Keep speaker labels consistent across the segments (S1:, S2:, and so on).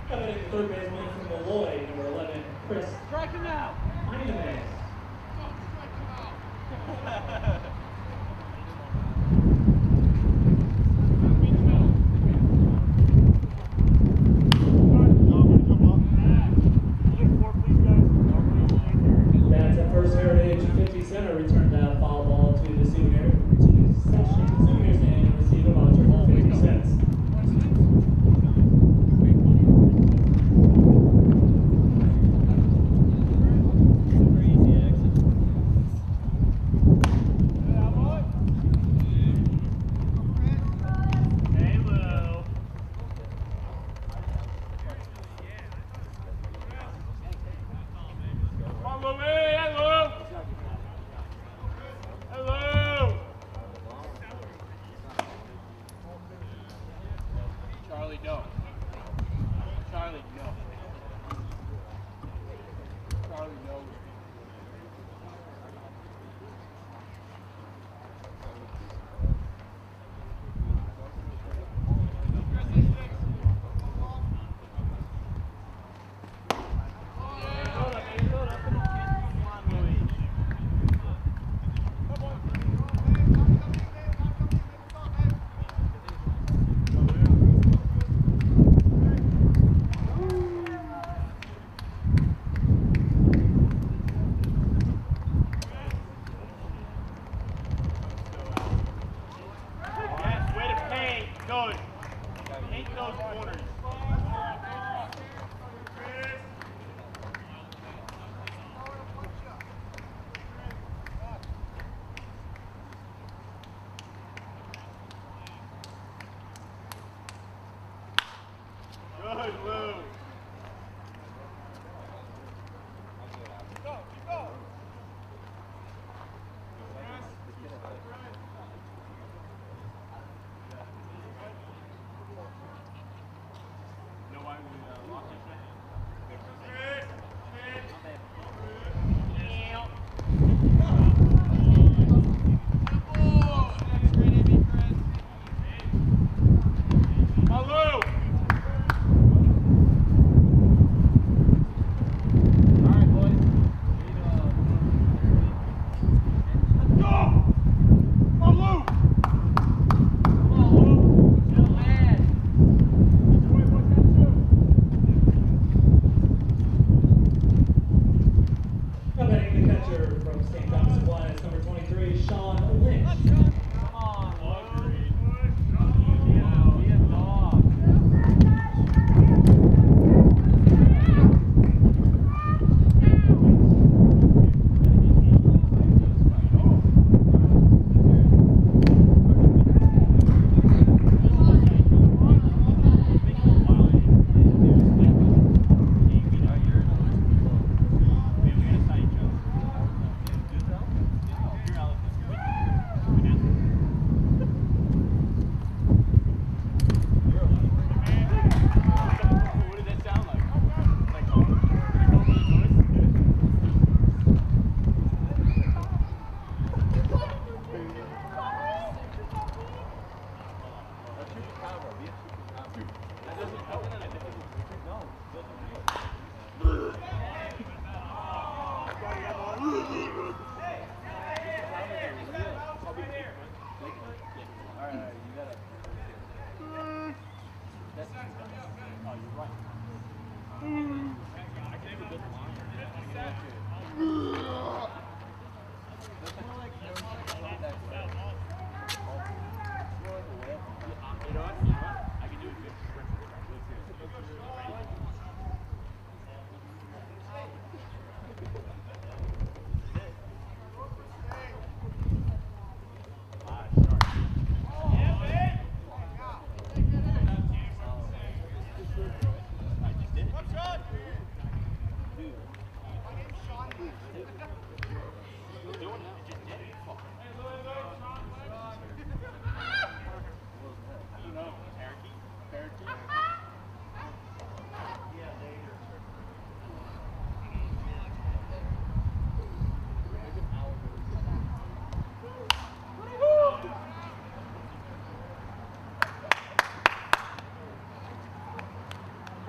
S1: Coming in third baseman from Malloy, number 11, Chris.
S2: Strike him out.
S1: Heinemann. That's a first heritage 50 center returned that foul ball to the souvenir section. Souvenir stand and receive a voucher for 50 cents.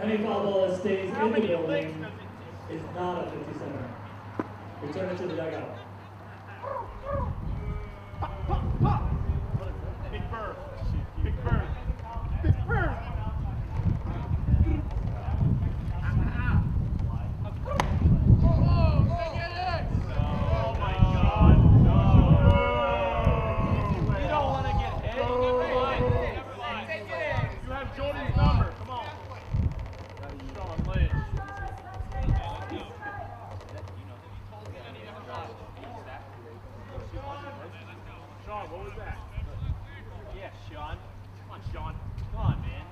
S1: Any foul ball that stays in the building is not a 50 center. Return it to the dugout.
S2: Big bird. Big bird. Big bird. What was that? Yeah, Sean. Come on, Sean. Come on, man.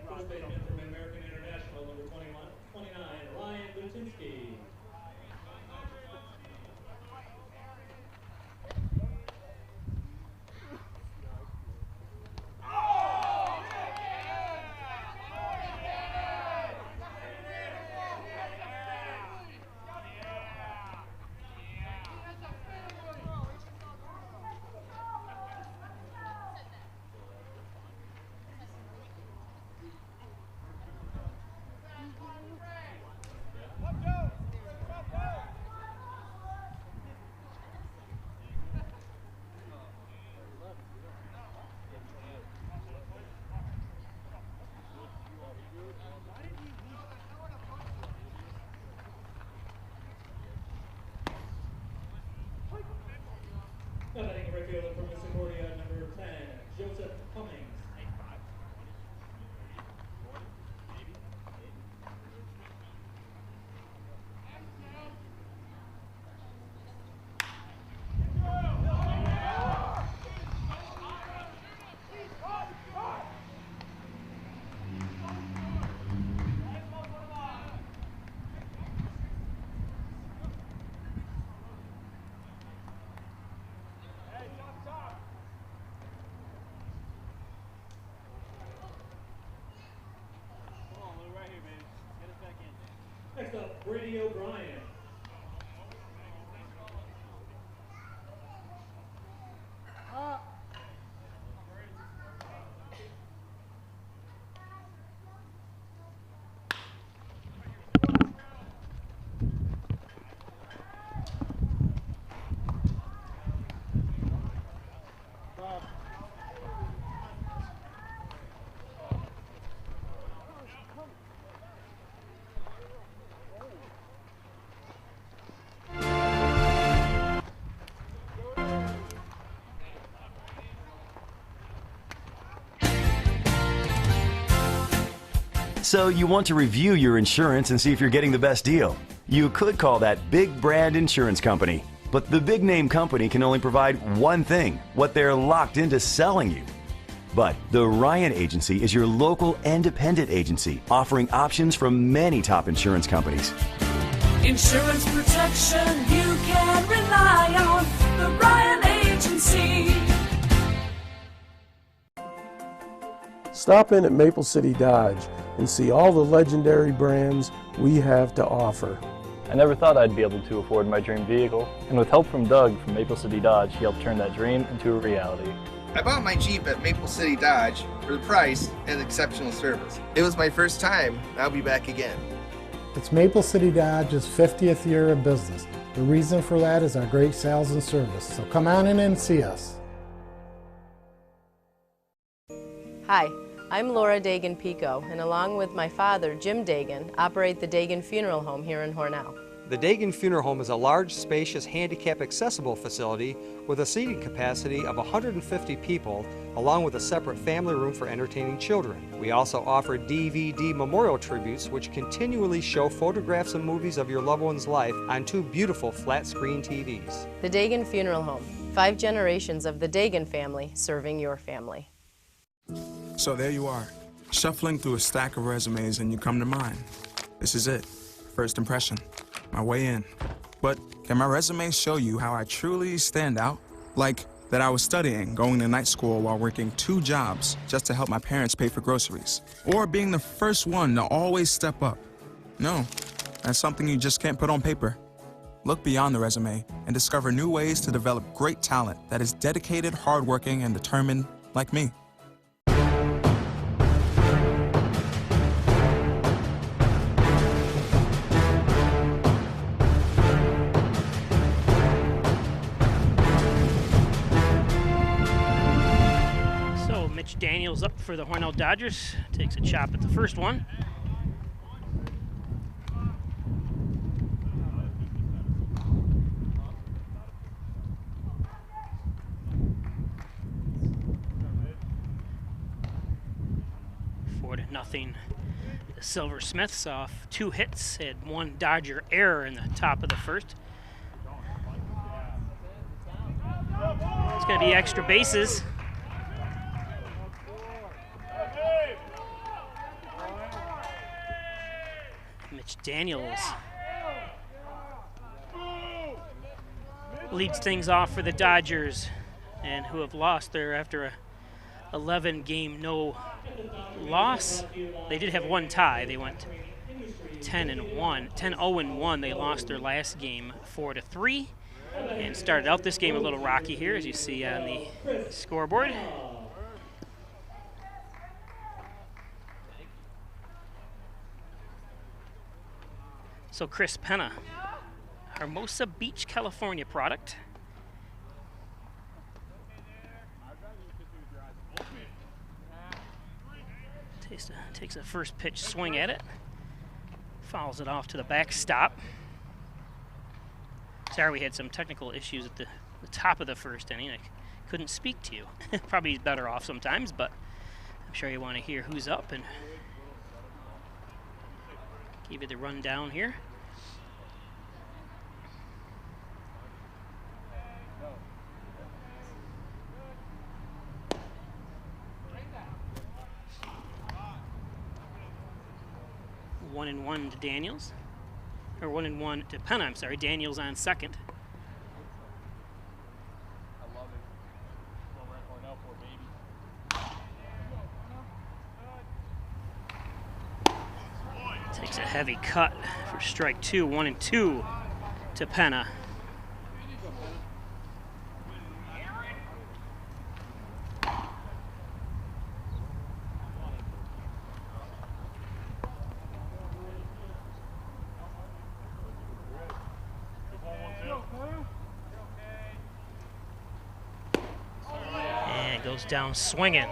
S1: First baseman from American International, number 29, Ryan Lutinsky. Now batting right fielder from Misericordia, number 10, Joseph Cummings. Next up, Brady O'Brien.
S3: So you want to review your insurance and see if you're getting the best deal. You could call that Big Brand Insurance Company. But the big name company can only provide one thing, what they're locked into selling you. But the Ryan Agency is your local independent agency offering options from many top insurance companies.
S4: Insurance protection you can rely on. The Ryan Agency.
S5: Stop in at Maple City Dodge and see all the legendary brands we have to offer.
S6: I never thought I'd be able to afford my dream vehicle, and with help from Doug from Maple City Dodge, he helped turn that dream into a reality.
S7: I bought my Jeep at Maple City Dodge for the price and exceptional service. It was my first time, and I'll be back again.
S8: It's Maple City Dodge's 50th year of business. The reason for that is our great sales and service. So come on in and see us.
S9: Hi, I'm Laura Dagan-Pico, and along with my father, Jim Dagan, operate the Dagan Funeral Home here in Hornell.
S10: The Dagan Funeral Home is a large, spacious, handicap-accessible facility with a seating capacity of 150 people, along with a separate family room for entertaining children. We also offer DVD memorial tributes, which continually show photographs and movies of your loved one's life on 2 beautiful flat-screen TVs.
S9: The Dagan Funeral Home, 5 generations of the Dagan family serving your family.
S11: So there you are, shuffling through a stack of resumes, and you come to mine. This is it, first impression. My way in. But can my resume show you how I truly stand out? Like that I was studying, going to night school while working 2 jobs just to help my parents pay for groceries. Or being the first one to always step up. No, that's something you just can't put on paper. Look beyond the resume and discover new ways to develop great talent that is dedicated, hardworking, and determined like me.
S12: Daniels up for the Hornell Dodgers, takes a chop at the first one. Four to nothing. The Silversmiths off 2 hits, had 1 Dodger error in the top of the first. It's going to be extra bases. Daniels leads things off for the Dodgers, and who have lost there after a 11-game no loss. They did have 1 tie. They went 10-0-1. They lost their last game 4-3, and started out this game a little rocky here, as you see on the scoreboard. So Chris Penna, Hermosa Beach, California product. Takes a first pitch swing at it. Fouls it off to the backstop. Sorry, we had some technical issues at the top of the first inning. I couldn't speak to you. Probably better off sometimes, but I'm sure you want to hear who's up and give you the rundown here. One and one to Daniels, or 1-1 to Penna. I'm sorry, Daniels on second.
S2: I love it. Well, we're at Hornell for baby.
S12: Takes a heavy cut for strike 2, 1-2 to Penna. And goes down swinging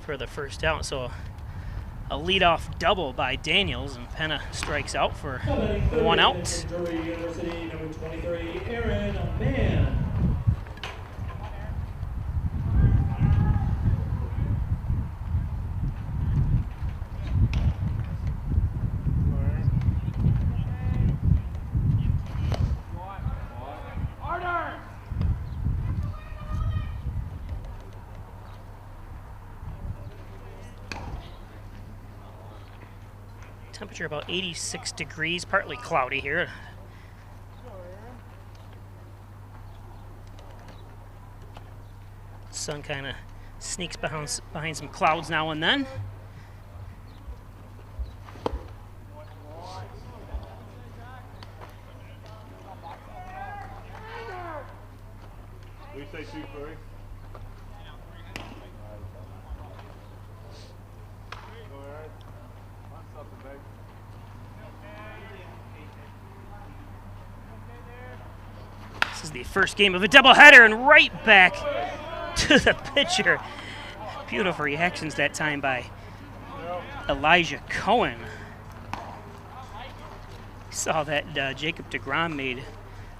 S12: for the first out. So a leadoff double by Daniels, and Penna strikes out for 1 out.
S1: University, number 23, Aaron Mann.
S12: Temperature about 86 degrees, partly cloudy here. Sun kind of sneaks behind some clouds now and then. This is the first game of a doubleheader, and right back to the pitcher. Beautiful reactions that time by Elijah Cohen. Saw that Jacob deGrom made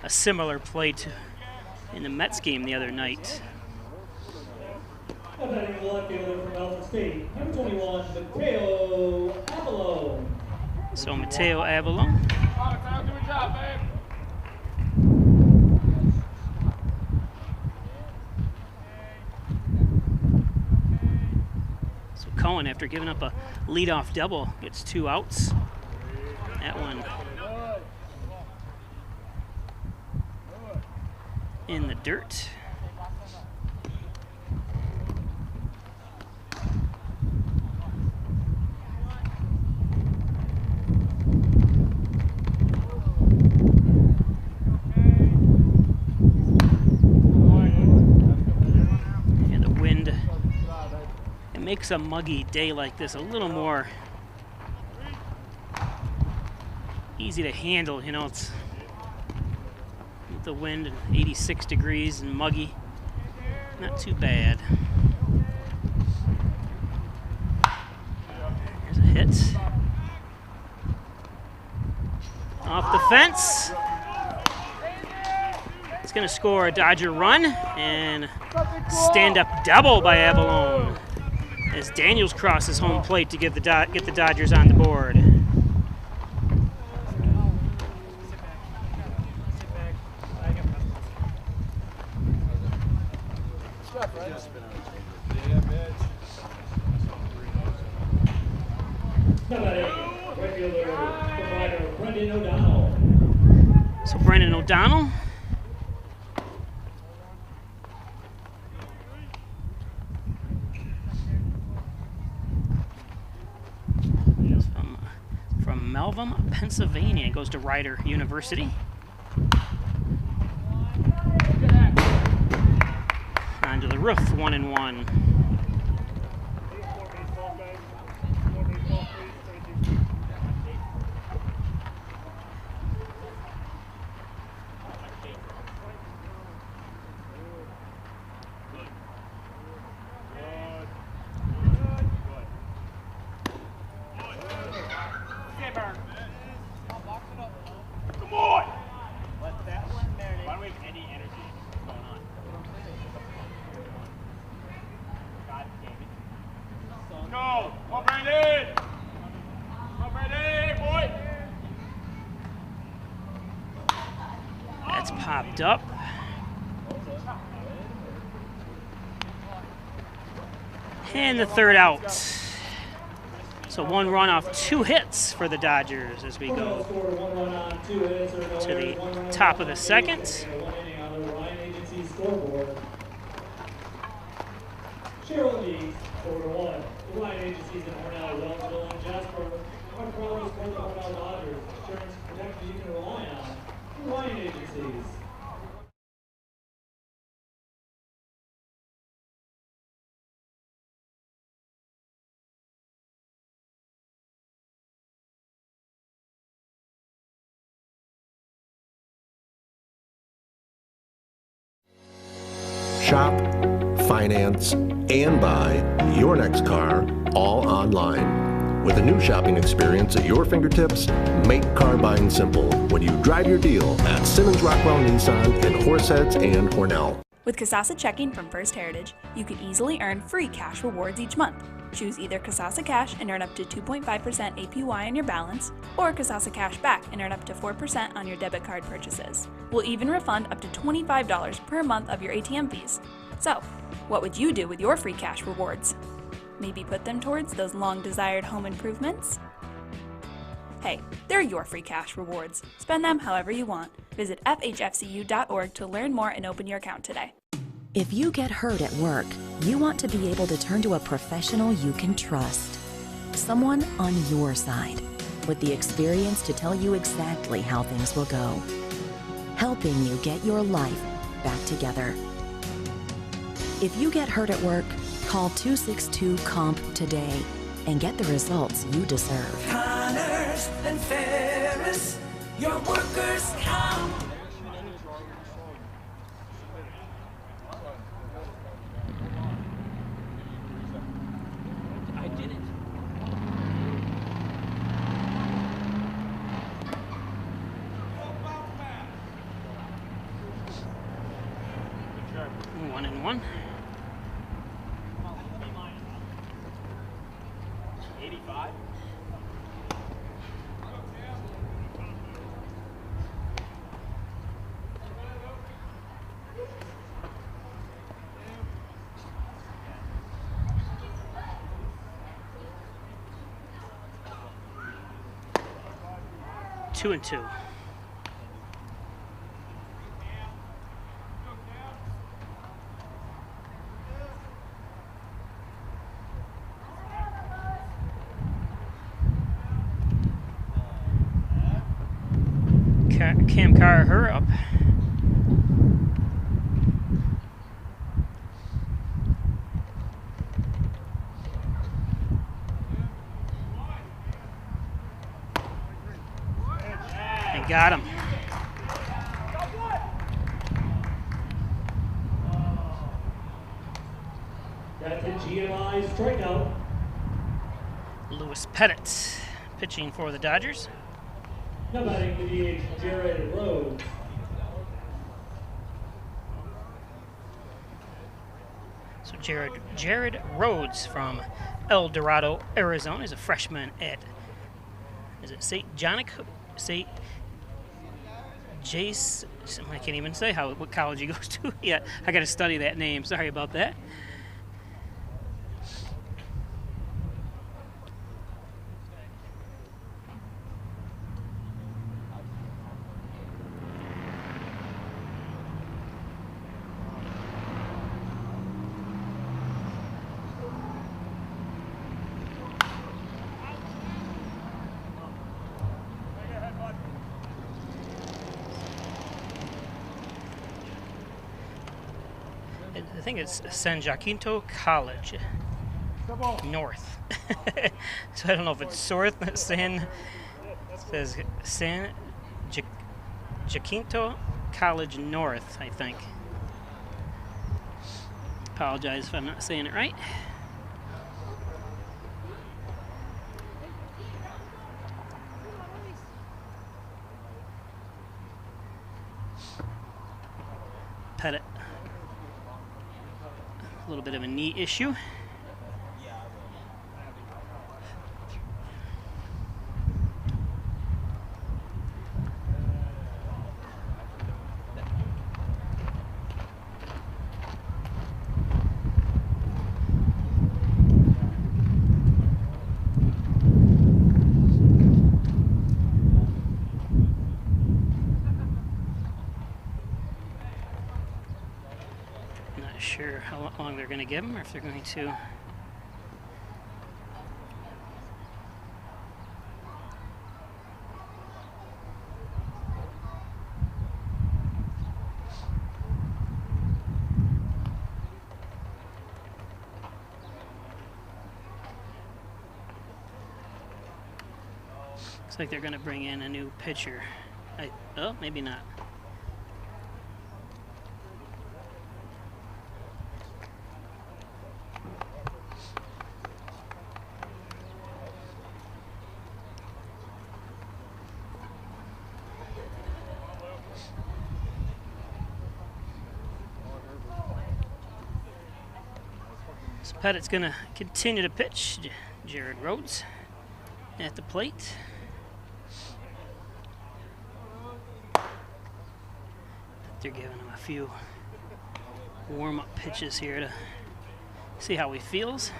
S12: a similar play in the Mets game the other night.
S1: Batting the left fielder from Alpha State, number 21, Mateo Avalon.
S12: So Mateo Avalon. So Cohen, after giving up a leadoff double, gets 2 outs. That one in the dirt. And the wind, it makes a muggy day like this a little more easy to handle. You know, it's with the wind and 86 degrees and muggy, not too bad. There's a hit. Off the fence. It's going to score a Dodger run, and stand-up double by Avalon as Daniels crosses home plate to get the Dodgers on the board. So Brendan O'Donnell. From Melvin, Pennsylvania, goes to Rider University. Onto the roof, 1-1. That's popped up. And the third out. So 1 run off 2 hits for the Dodgers as we go to the top of the second.
S1: Sherrill leads 4-1. The line agencies in Hornell, Wellsville, and Jasper are proud to support the Hornell Dodgers. Insurance protection you can rely on. The line agencies.
S13: Shop, finance, and buy your next car all online. With a new shopping experience at your fingertips, make car buying simple when you drive your deal at Simmons Rockwell Nissan in Horseheads and Hornell.
S14: With Kasasa Checking from First Heritage, you can easily earn free cash rewards each month. Choose either Kasasa Cash and earn up to 2.5% APY on your balance, or Kasasa Cash Back and earn up to 4% on your debit card purchases. We'll even refund up to $25 per month of your ATM fees. So, what would you do with your free cash rewards? Maybe put them towards those long-desired home improvements? Hey, they're your free cash rewards. Spend them however you want. Visit FHFCU.org to learn more and open your account today.
S15: If you get hurt at work, you want to be able to turn to a professional you can trust. Someone on your side, with the experience to tell you exactly how things will go. Helping you get your life back together. If you get hurt at work, call 262-COMP today and get the results you deserve.
S4: Connors and Ferris, your workers' comp.
S12: I did it. One and one.
S2: 85.
S12: Two and two. Cam Carr, her up. And got him.
S1: That's a GMI strikeout.
S12: Lewis Pettit pitching for the Dodgers.
S1: Now batting the DH, Jared Rhodes.
S12: So Jared Rhodes from El Dorado, Arizona, is a freshman at, is it St. Jace? I can't even say what college he goes to. Yeah, I got to study that name. Sorry about that. I think it's San Jacinto College North. So I don't know if it's says San Jacinto College North, I think. Apologize if I'm not saying it right. Pettit. A little bit of a knee issue. Not sure how long they're going to give him, or if they're going to looks like they're going to bring in a new pitcher. Oh, maybe not. So Pettit's going to continue to pitch. Jared Rhodes at the plate. They're giving him a few warm-up pitches here to see how he feels.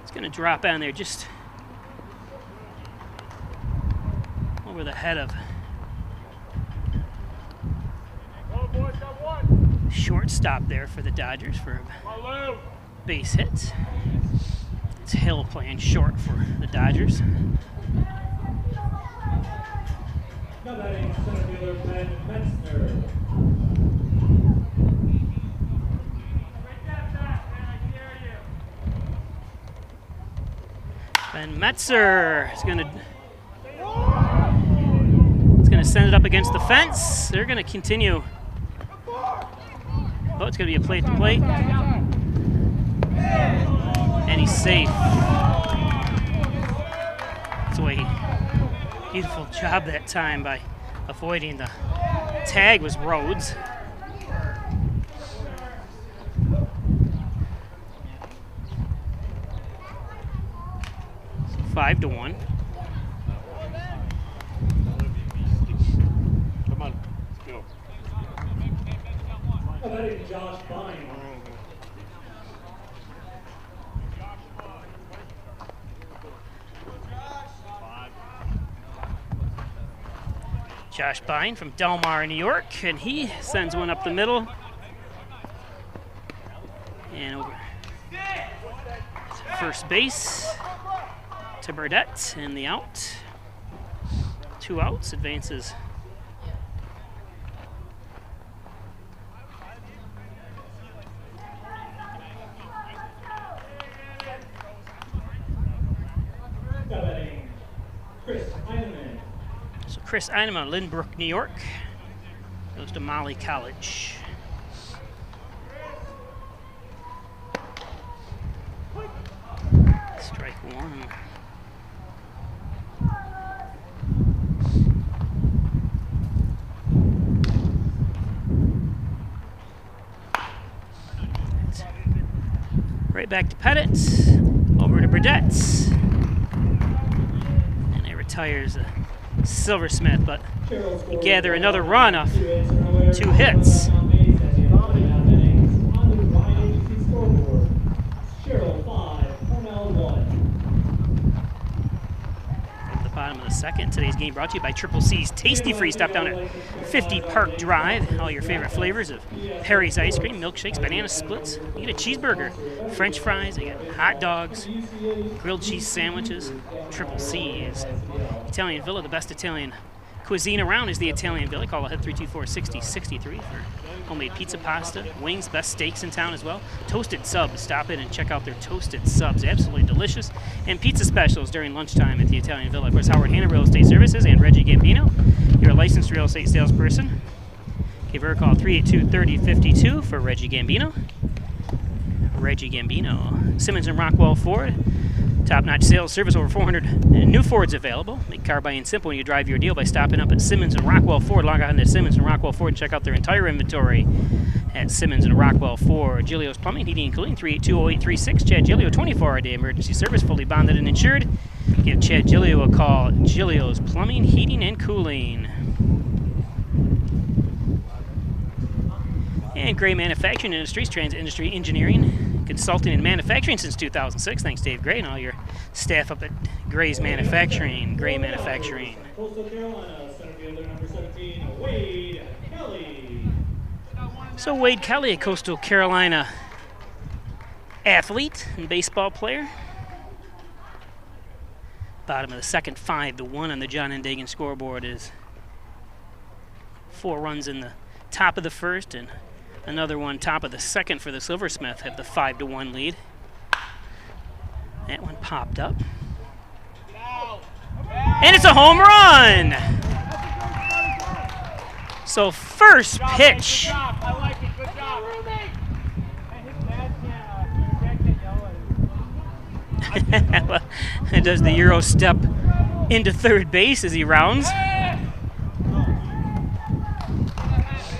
S12: It's going to drop down there just over the head of Shortstop there for the Dodgers for a base hit. It's Hill playing short for the Dodgers.
S1: Now batting center fielder Ben Metzner.
S12: Ben Metzer is going to send it up against the fence. They're going to continue. Oh, it's going to be a plate to plate. And he's safe. That's the way beautiful job that time by avoiding the tag was Rhodes. So 5-1.
S2: Come on, let's go.
S1: How about Josh Bine?
S12: Josh Bine from Delmar, New York, and he sends one up the middle. And over to first base to Burdett, and the out. 2 outs, advances. Chris Eineman, Lynbrook, New York, goes to Molly College. Strike 1. Right back to Pettit, over to Burdett, and it retires Silversmith, but you gather another run off 2 hits.
S1: Sherrill 5, Hornell 1.
S12: At the bottom of the second, today's game brought to you by Triple C's Tasty Free. Stop down at 50 Park Drive. All your favorite flavors of Perry's ice cream, milkshakes, banana splits. You get a cheeseburger, French fries, you get hot dogs, grilled cheese sandwiches. Triple C's. Italian Villa, the best Italian cuisine around is the Italian Villa. Call ahead 324-6063 for homemade pizza, pasta, wings, best steaks in town as well. Toasted subs. Stop in and check out their toasted subs. Absolutely delicious. And pizza specials during lunchtime at the Italian Villa. Of course, Howard Hanna Real Estate Services and Reggie Gambino. You're a licensed real estate salesperson. Give her a call 382-3052 for Reggie Gambino. Reggie Gambino. Simmons and Rockwell Ford. Top-notch sales service, over 400 new Fords available. Make car buying simple when you drive your deal by stopping up at Simmons and Rockwell Ford. Log on to Simmons and Rockwell Ford and check out their entire inventory at Simmons and Rockwell Ford. Gilio's Plumbing, Heating, and Cooling, 382-0836. Chad Gilio, 24-hour-day emergency service, fully bonded and insured. Give Chad Gilio a call. Gilio's Plumbing, Heating, and Cooling. And Gray Manufacturing Industries, Transit Industry Engineering, Consulting and Manufacturing since 2006. Thanks, Dave Gray, and all your staff up at Gray's Manufacturing. Gray Manufacturing.
S1: Coastal Carolina, center fielder number 17, Wade Kelly.
S12: So Wade Kelly, a Coastal Carolina athlete and baseball player. Bottom of the second, 5-1 on the John and Dagan scoreboard is 4 runs in the top of the first and another one top of the second for the Silversmith. Have the 5-1 lead. That one popped up. And it's a home run! So first pitch. Well, it does the Euro step into third base as he rounds.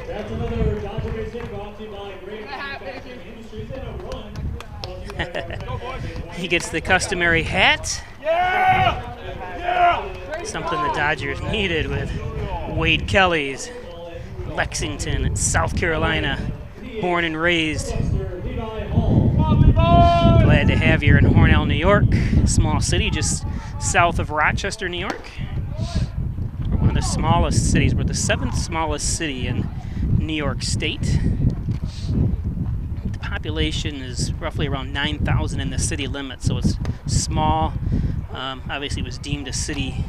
S1: That's another Dodger base hit brought to you by Gray Manufacturing Industries and a run.
S12: He gets the customary hat. Something the Dodgers needed with Wade Kelly's Lexington, South Carolina, born and raised. Glad to have you in Hornell, New York, small city just south of Rochester, New York. We're one of the smallest cities. We're the 7th smallest city in New York State. population is roughly around 9,000 in the city limits, so it's small. Obviously, it was deemed a city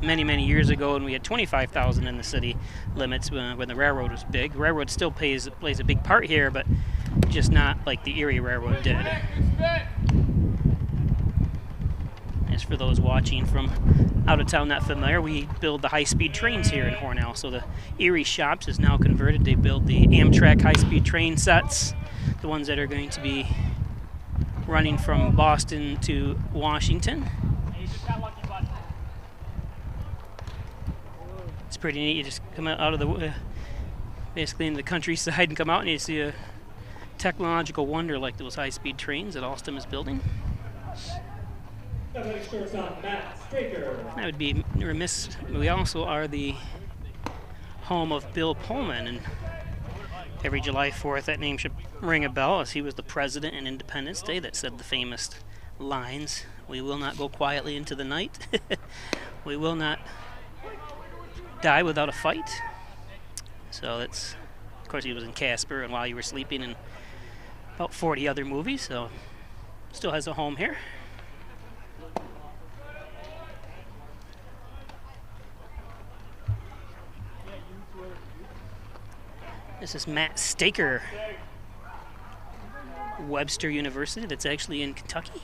S12: many years ago, and we had 25,000 in the city limits when the railroad was big. The railroad still plays a big part here, but just not like the Erie Railroad did. As for those watching from out of town not familiar, we build the high-speed trains here in Hornell. So the Erie shops is now converted. They build the Amtrak high-speed train sets, the ones that are going to be running from Boston to Washington. It's pretty neat. You just come out of the basically in the countryside and come out and you see a technological wonder like those high-speed trains that Alstom is building. I would be remiss. We also are the home of Bill Pullman, and every July 4th that name should ring a bell, as he was the president in Independence Day that said the famous lines, "We will not go quietly into the night. We will not die without a fight." So that's, of course, he was in Casper and While You Were Sleeping and about 40 other movies, so still has a home here. This is Matt Staker, Webster University, that's actually in Kentucky.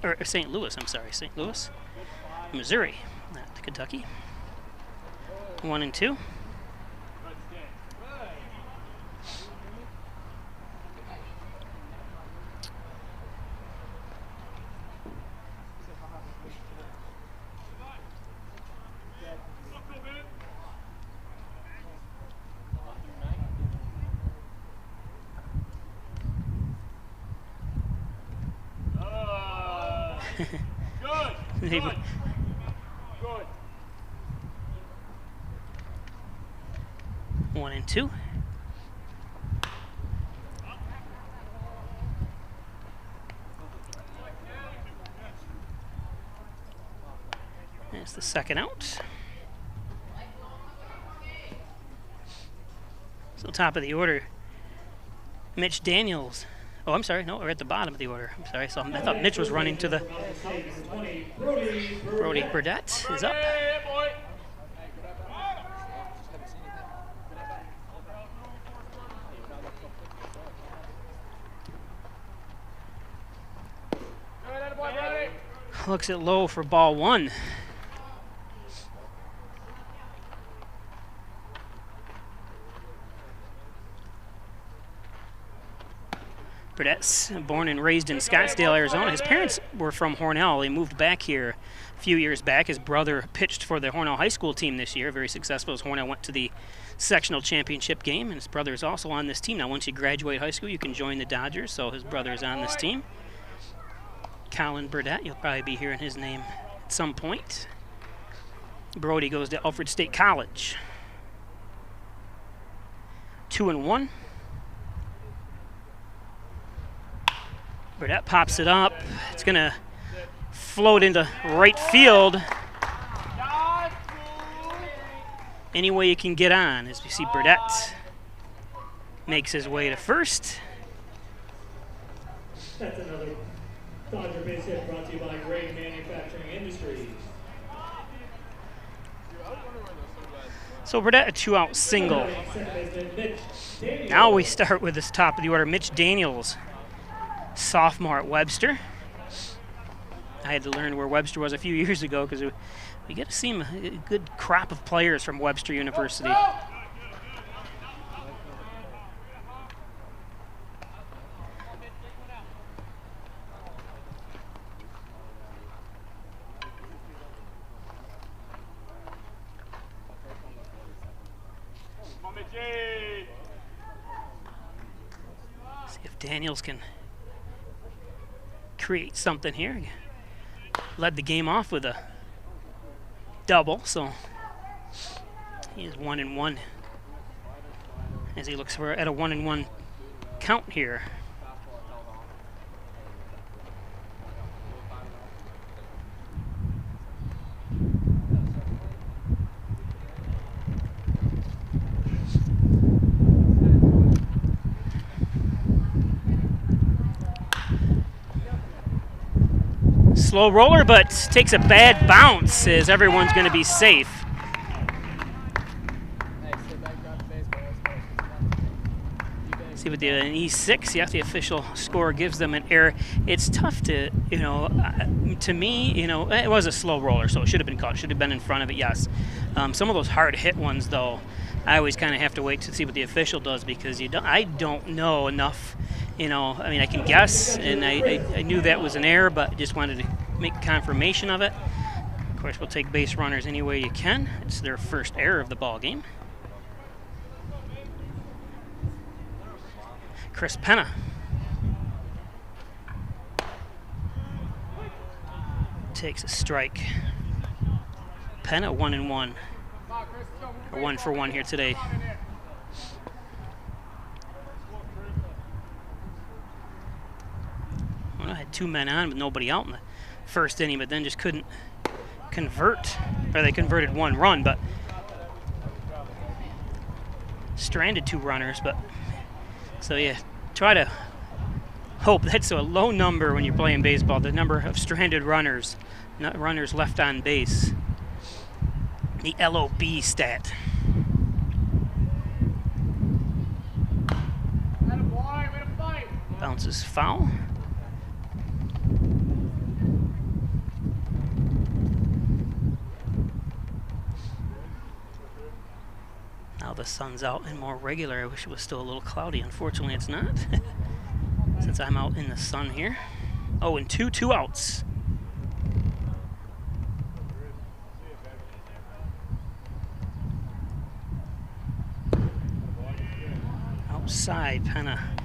S12: Or St. Louis, I'm sorry, St. Louis, Missouri, not Kentucky. 1 and 2. Good. 1 and 2. That's the second out. So top of the order, Mitch Daniels. Oh, I'm sorry. No, we're at the bottom of the order. I'm sorry. So I thought Mitch was running to the. Brody Burdett is up. Looks at low for ball 1. Burdett's born and raised in Scottsdale, Arizona. His parents were from Hornell. They moved back here a few years back. His brother pitched for the Hornell High School team this year, very successful as Hornell went to the sectional championship game, and his brother is also on this team. Now, once you graduate high school, you can join the Dodgers, so his brother is on this team. Colin Burdett, you'll probably be hearing his name at some point. Brody goes to Alfred State College. 2 and 1. Burdett pops it up. It's going to float into right field. Any way you can get on, as we see Burdett makes his way to first.
S1: That's another Dodger base hit brought to you by Gray Manufacturing Industries.
S12: So Burdett, a 2-out single. Now we start with this top of the order, Mitch Daniels, sophomore at Webster. I had to learn where Webster was a few years ago because we get to see a good crop of players from Webster University. See if Daniels can create something here. Led the game off with a double, so he is 1 and 1 as he looks for at a 1 and 1 count here. Slow roller, but takes a bad bounce as everyone's going to be safe. See what the E6, yeah, the official score gives them an error. It's tough to, to me, it was a slow roller, so it should have been caught. Should have been in front of it, yes. Some of those hard hit ones, though, I always kind of have to wait to see what the official does because I don't know enough. I mean, I can guess, and I knew that was an error, but just wanted to make confirmation of it. Of course, we'll take base runners any way you can. It's their first error of the ball game. Chris Penna. Takes a strike. Penna 1-1. Or 1 for 1 here today. Well, I had 2 men on with nobody out in the first inning, but then just couldn't convert. Or they converted 1 run, but stranded 2 runners. But so yeah, try to hope that's a low number when you're playing baseball. The number of stranded runners, not runners left on base. The LOB stat. Bounces foul. Now the sun's out and more regular. I wish it was still a little cloudy. Unfortunately, it's not. Since I'm out in the sun here. 0-2, 2 outs. Outside, Penna.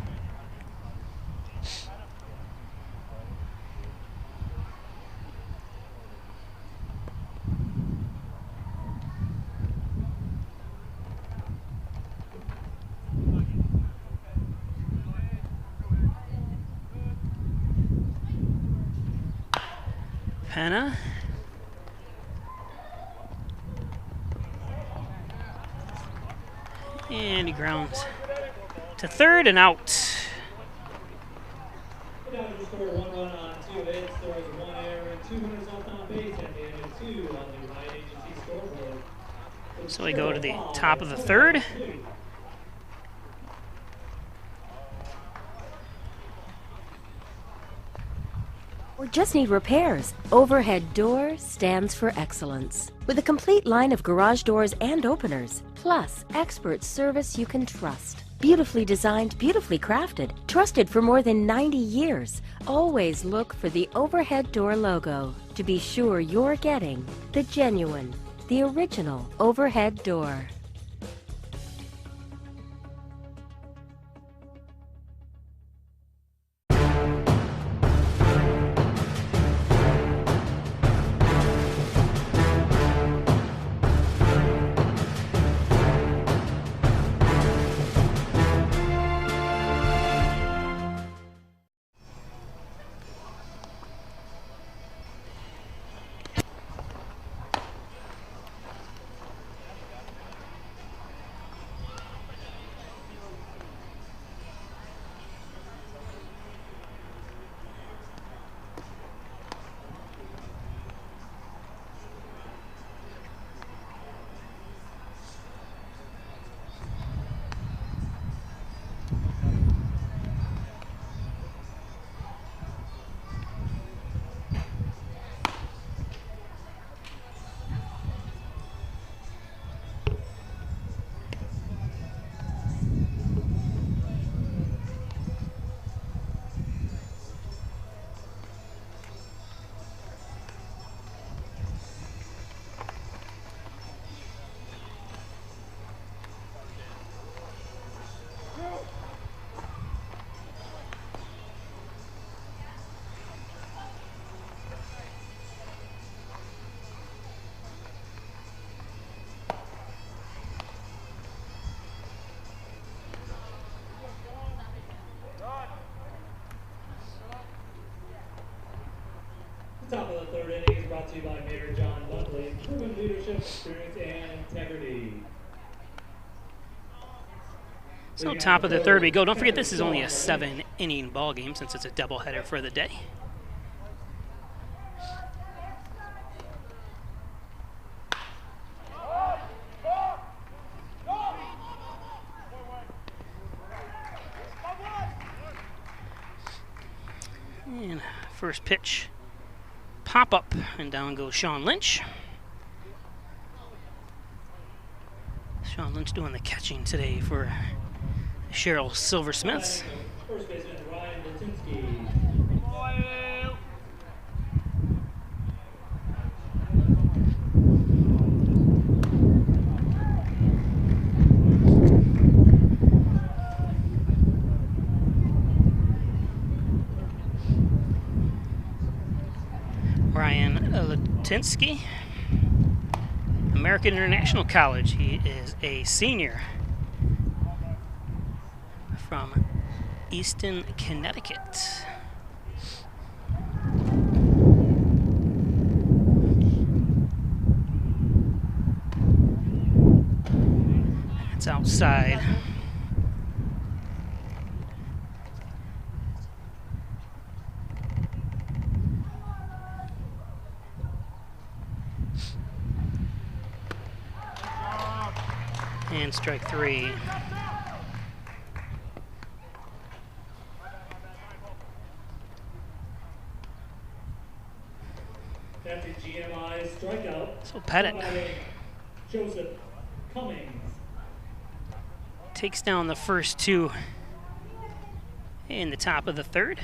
S12: Penna. And he grounds to third and out.
S1: Down to score 1 run on 2 hits. There was 1 error and 2 runners left on base at the end of 2 on the Ryan Agency scoreboard.
S12: So we go to the top of the third.
S15: Or just need repairs? Overhead Door stands for excellence. With a complete line of garage doors and openers, plus expert service you can trust. Beautifully designed, beautifully crafted, trusted for more than 90 years. Always look for the Overhead Door logo to be sure you're getting the genuine, the original Overhead Door.
S1: Top of the third inning is brought to you by Mayor John Buckley. Proven leadership, experience, and integrity.
S12: So top of the third we go. Don't forget this is only a 7-inning ball game since it's a doubleheader for the day. And first pitch, pop up, and down goes Sean Lynch. Sean Lynch doing the catching today for Sherrill Silversmiths.
S1: First baseman Ryan Latinsky.
S12: Ryan Latinsky, American International College. He is a senior from Easton, Connecticut. It's outside. And strike 3.
S1: After GMI strikeout.
S12: So Pettit
S1: Joseph Cummings
S12: takes down the first 2 in the top of the 3rd.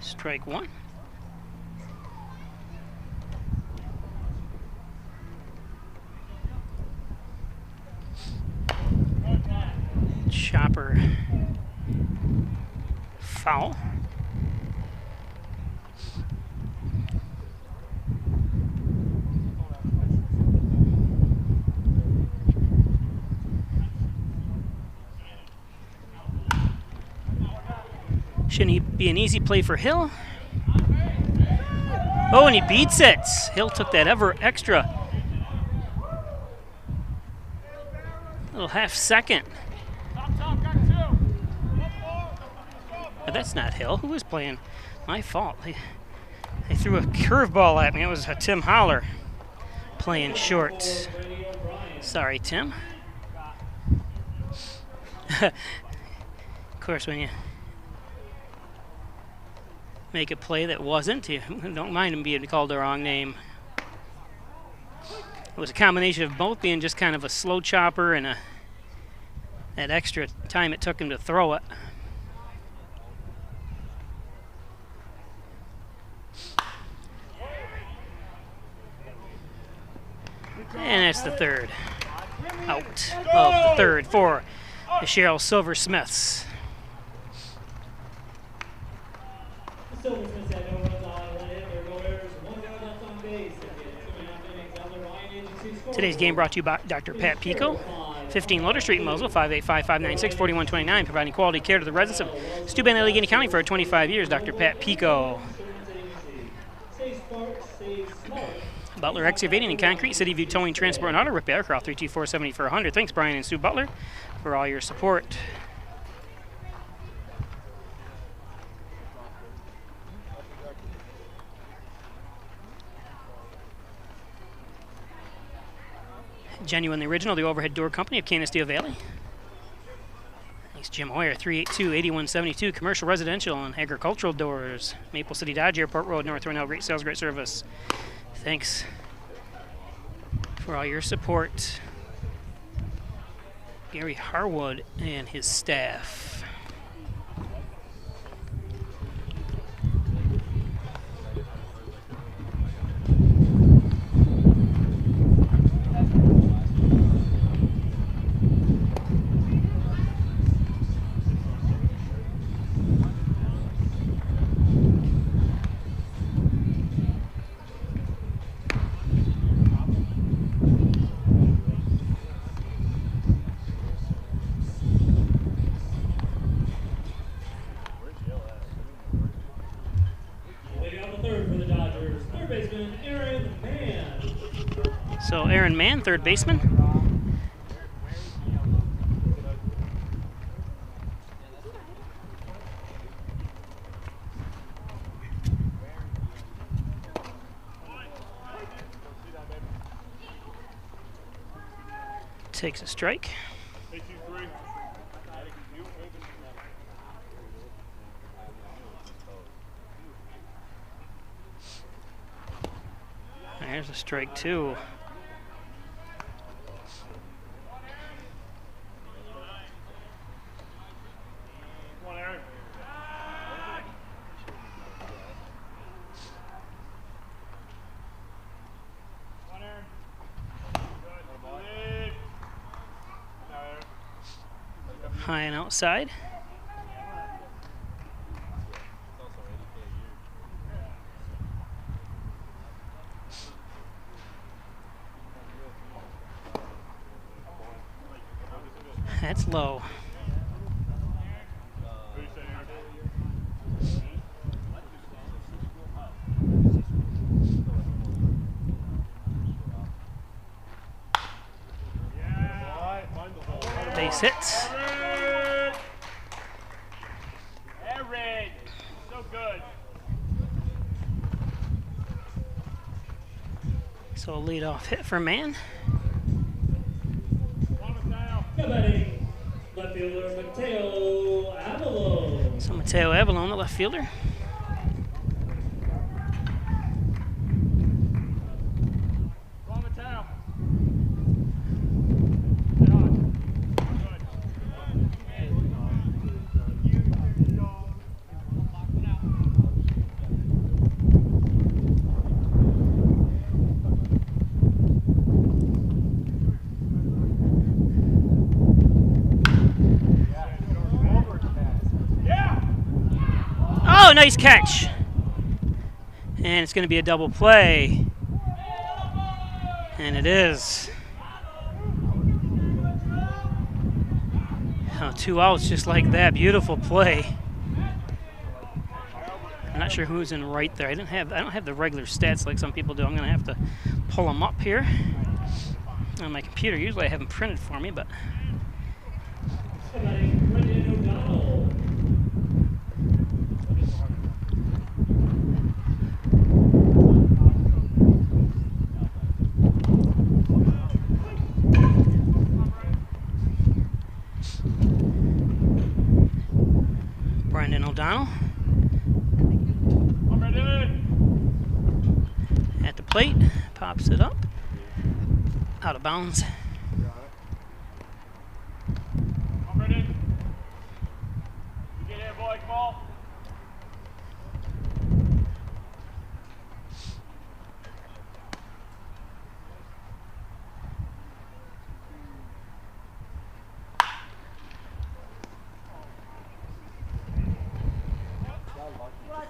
S12: Strike 1. Chopper foul. Shouldn't he be an easy play for Hill? Oh, and he beats it. Hill took that extra little half second. That's not Hill. Who was playing? My fault. They threw a curveball at me. It was Tim Holler playing short. Sorry, Tim. Of course, when you make a play that wasn't, you don't mind him being called the wrong name. It was a combination of both being just kind of a slow chopper and that extra time it took him to throw it. And that's the 3rd out of the 3rd for the Sherrill Silversmiths.
S1: The Silversmiths had no runs on, 1 hit, there were no errors, 1 guy left on base.
S12: Today's game brought to you by Dr. Pat Pico, 15 Loader Street in Mosel, 585-596-4129, providing quality care to the residents of Steuben, Allegheny County for 25 years. Dr. Pat Pico. Butler Excavating and Concrete, City View Towing, Transport, and Auto Repair. Call 324-7400. Thanks, Brian and Sue Butler, for all your support. Genuine the Original, the Overhead Door Company of Canisteo Valley. Thanks, Jim Hoyer, 382-8172. Commercial, residential, and agricultural doors. Maple City Dodge, Airport Road, North Hornell. Great sales, great service. Thanks for all your support. Gary Harwood and his staff. So Aaron Mann, 3rd baseman. Takes a strike. There's a strike, too. High and outside. That's low. Base hits.
S2: So good.
S12: So a leadoff hit for Man.
S1: Batting, left fielder Mateo Avalon.
S12: So Mateo Avalon, the left fielder. Oh, nice catch. And it's going to be a double play. And it is. Oh, 2 outs just like that. Beautiful play. I'm not sure who's in right there. I don't have the regular stats like some people do. I'm going to have to pull them up here on my computer. Usually I have them printed for me, but Brendan O'Donnell at the plate, pops it up, out of bounds.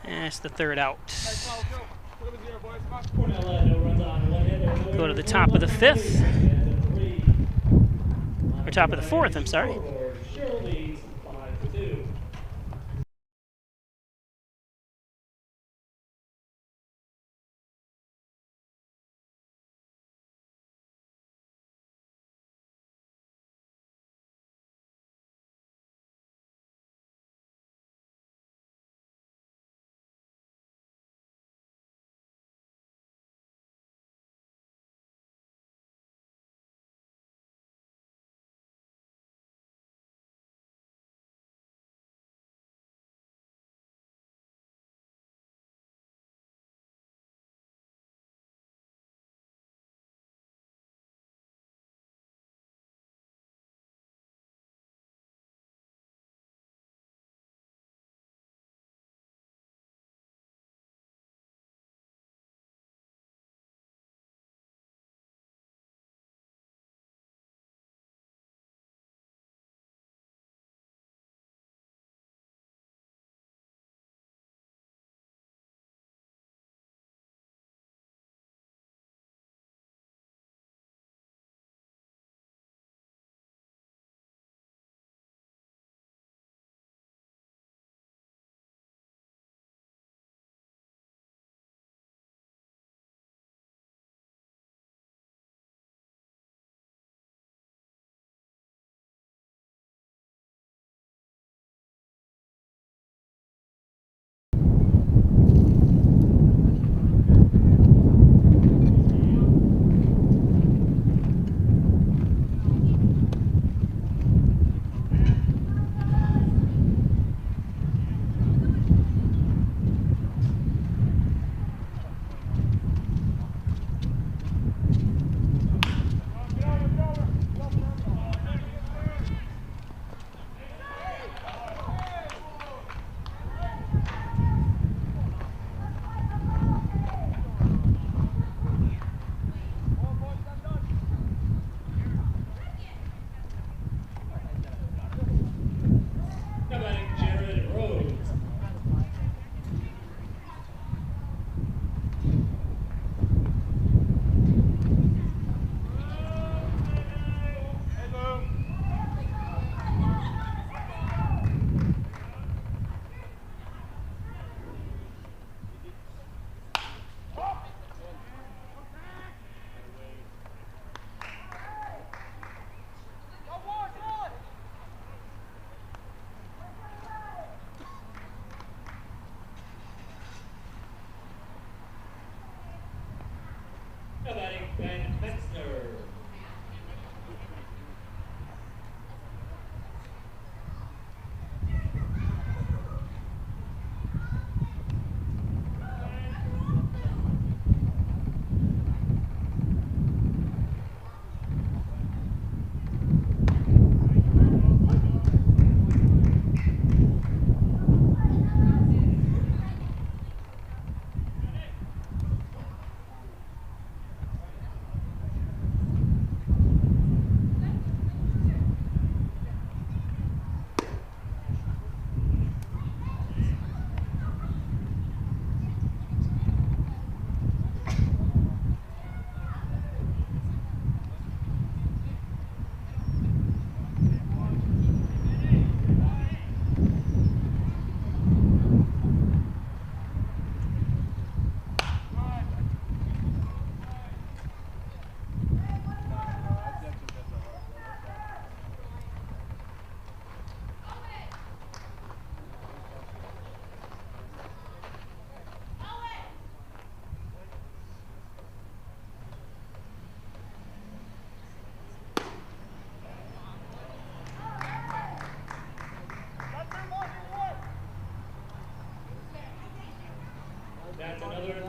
S12: That's the third out. Go to the top of the fifth. Or top of the fourth, I'm sorry.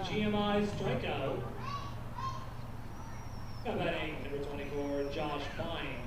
S1: GMI strikeout. Now batting number 24, Josh Pine.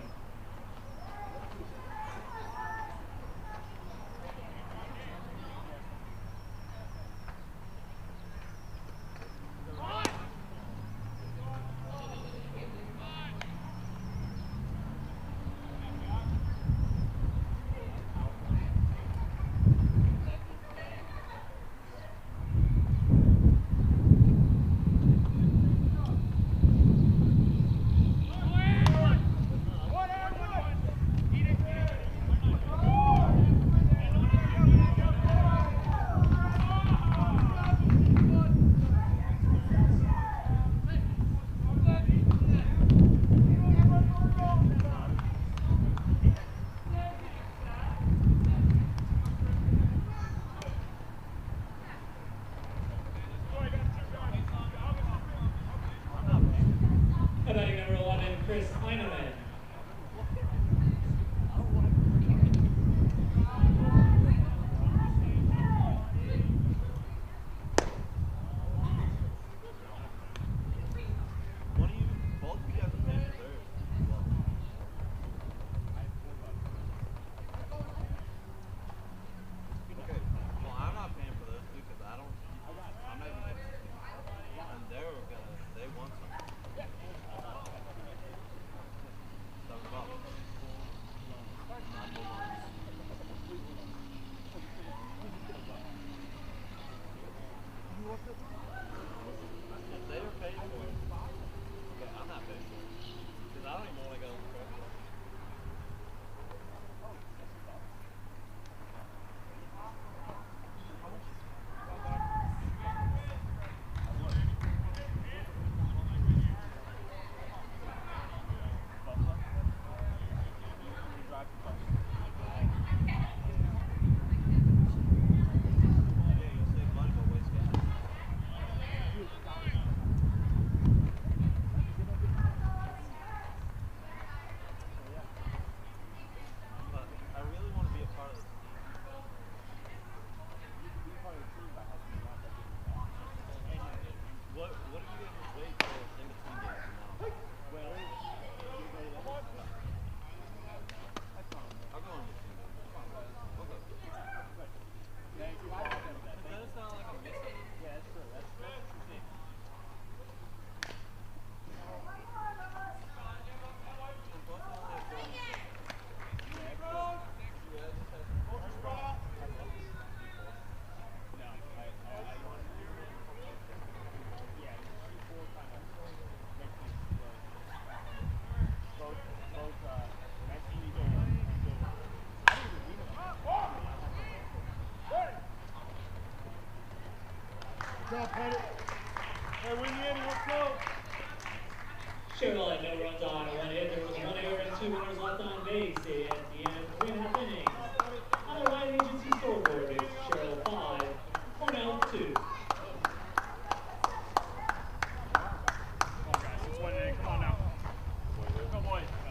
S1: Sherrill had no runs on, one hit. There was 1 error and 2 runners left on base at the end of 3.5 innings. On the right agency scoreboard, it's Sherrill 5, Hornell 2.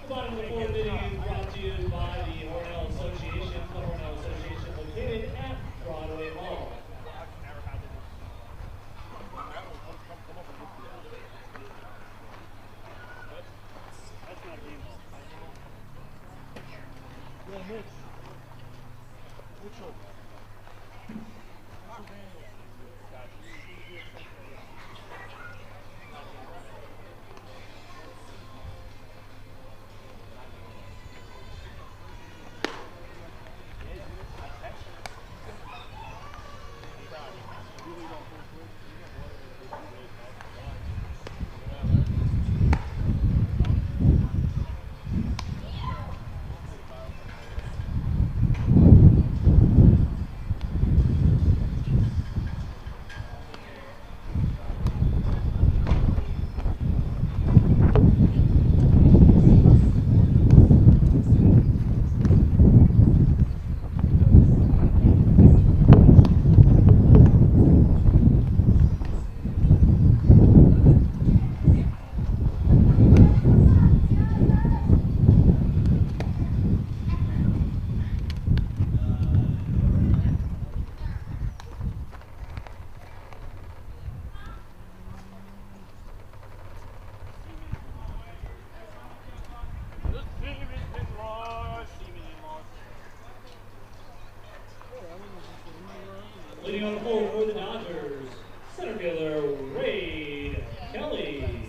S1: The bottom of the 4th inning is brought to you by the Hornell Association. The Hornell Association located at Broadway Mall. Sitting on the pole for the Dodgers, center fielder Wade Kelly.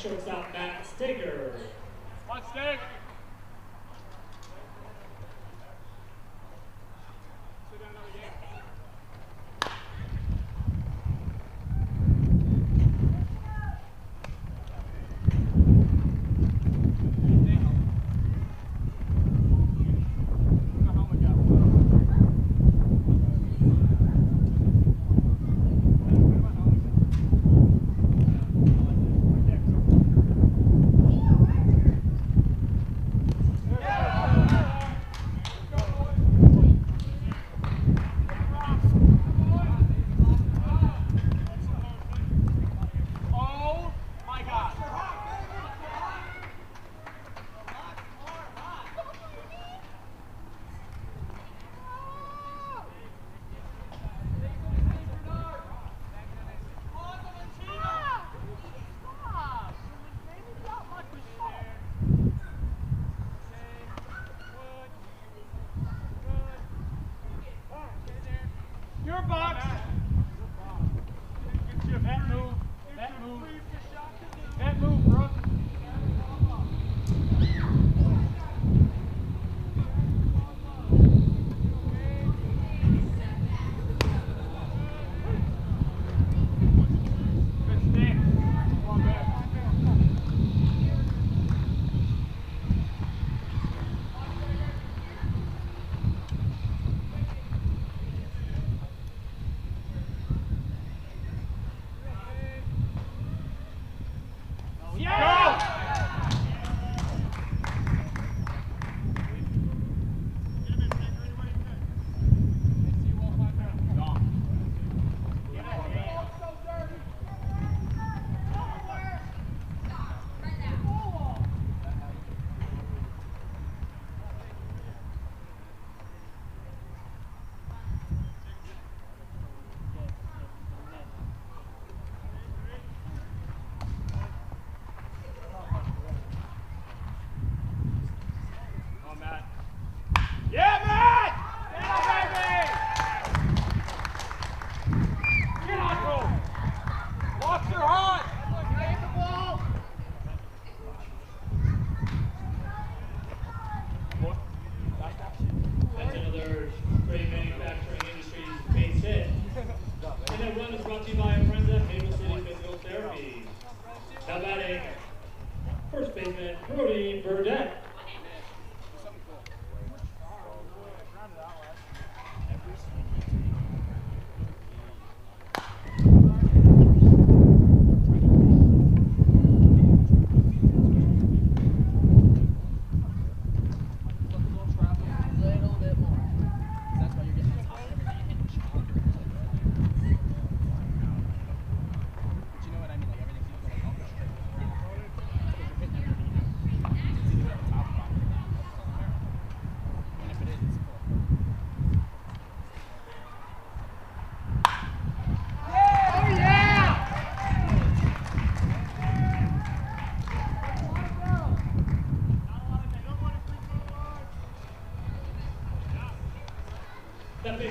S1: Shortstop Matt Steger.
S2: One stick.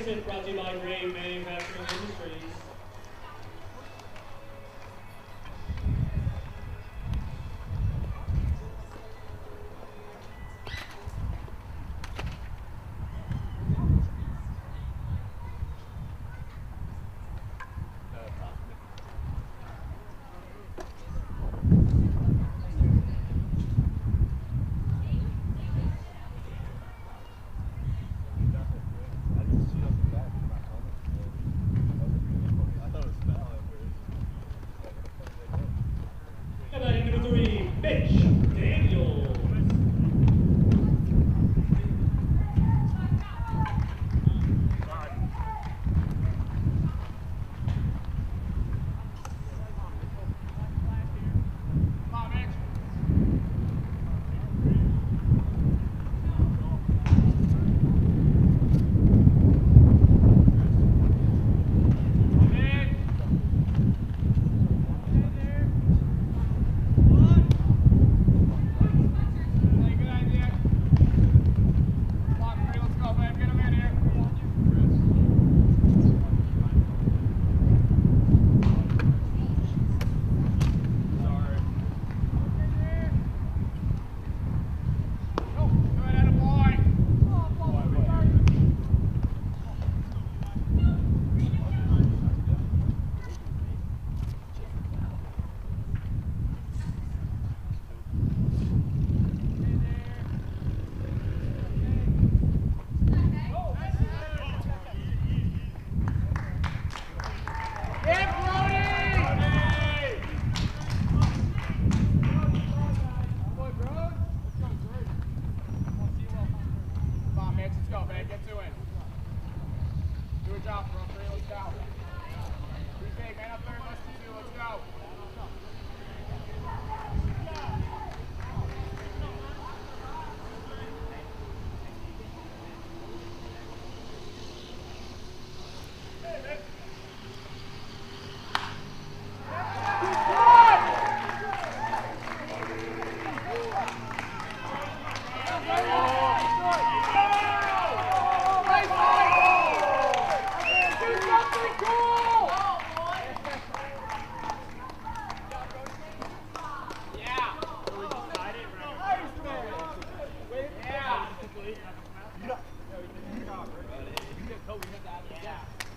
S1: Exit brought to you by Grave Manufacturing Industries.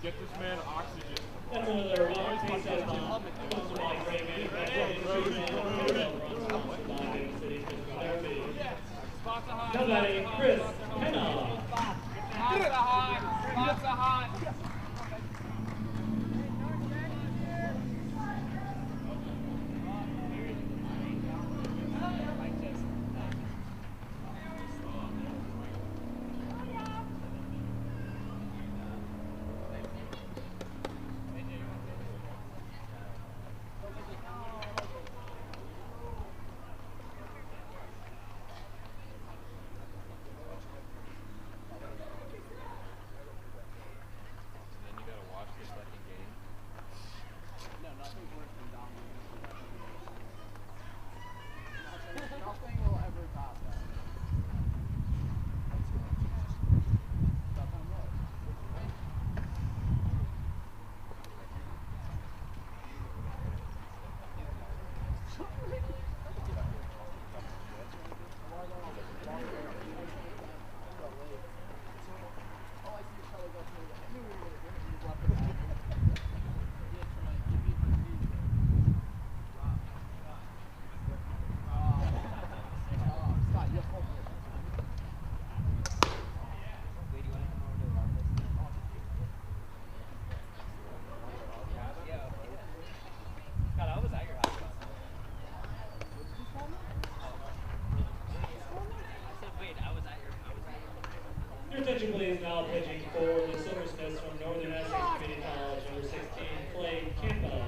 S2: Get this man oxygen.
S1: That's another round of pace at comes to my Grave Manufacturing Industries. Somebody, Chris Henna.
S2: Lots of hot.
S1: Your attention please, now pitching for the Silversmiths from Northern Essex Community College, number 16, Clay Campbell.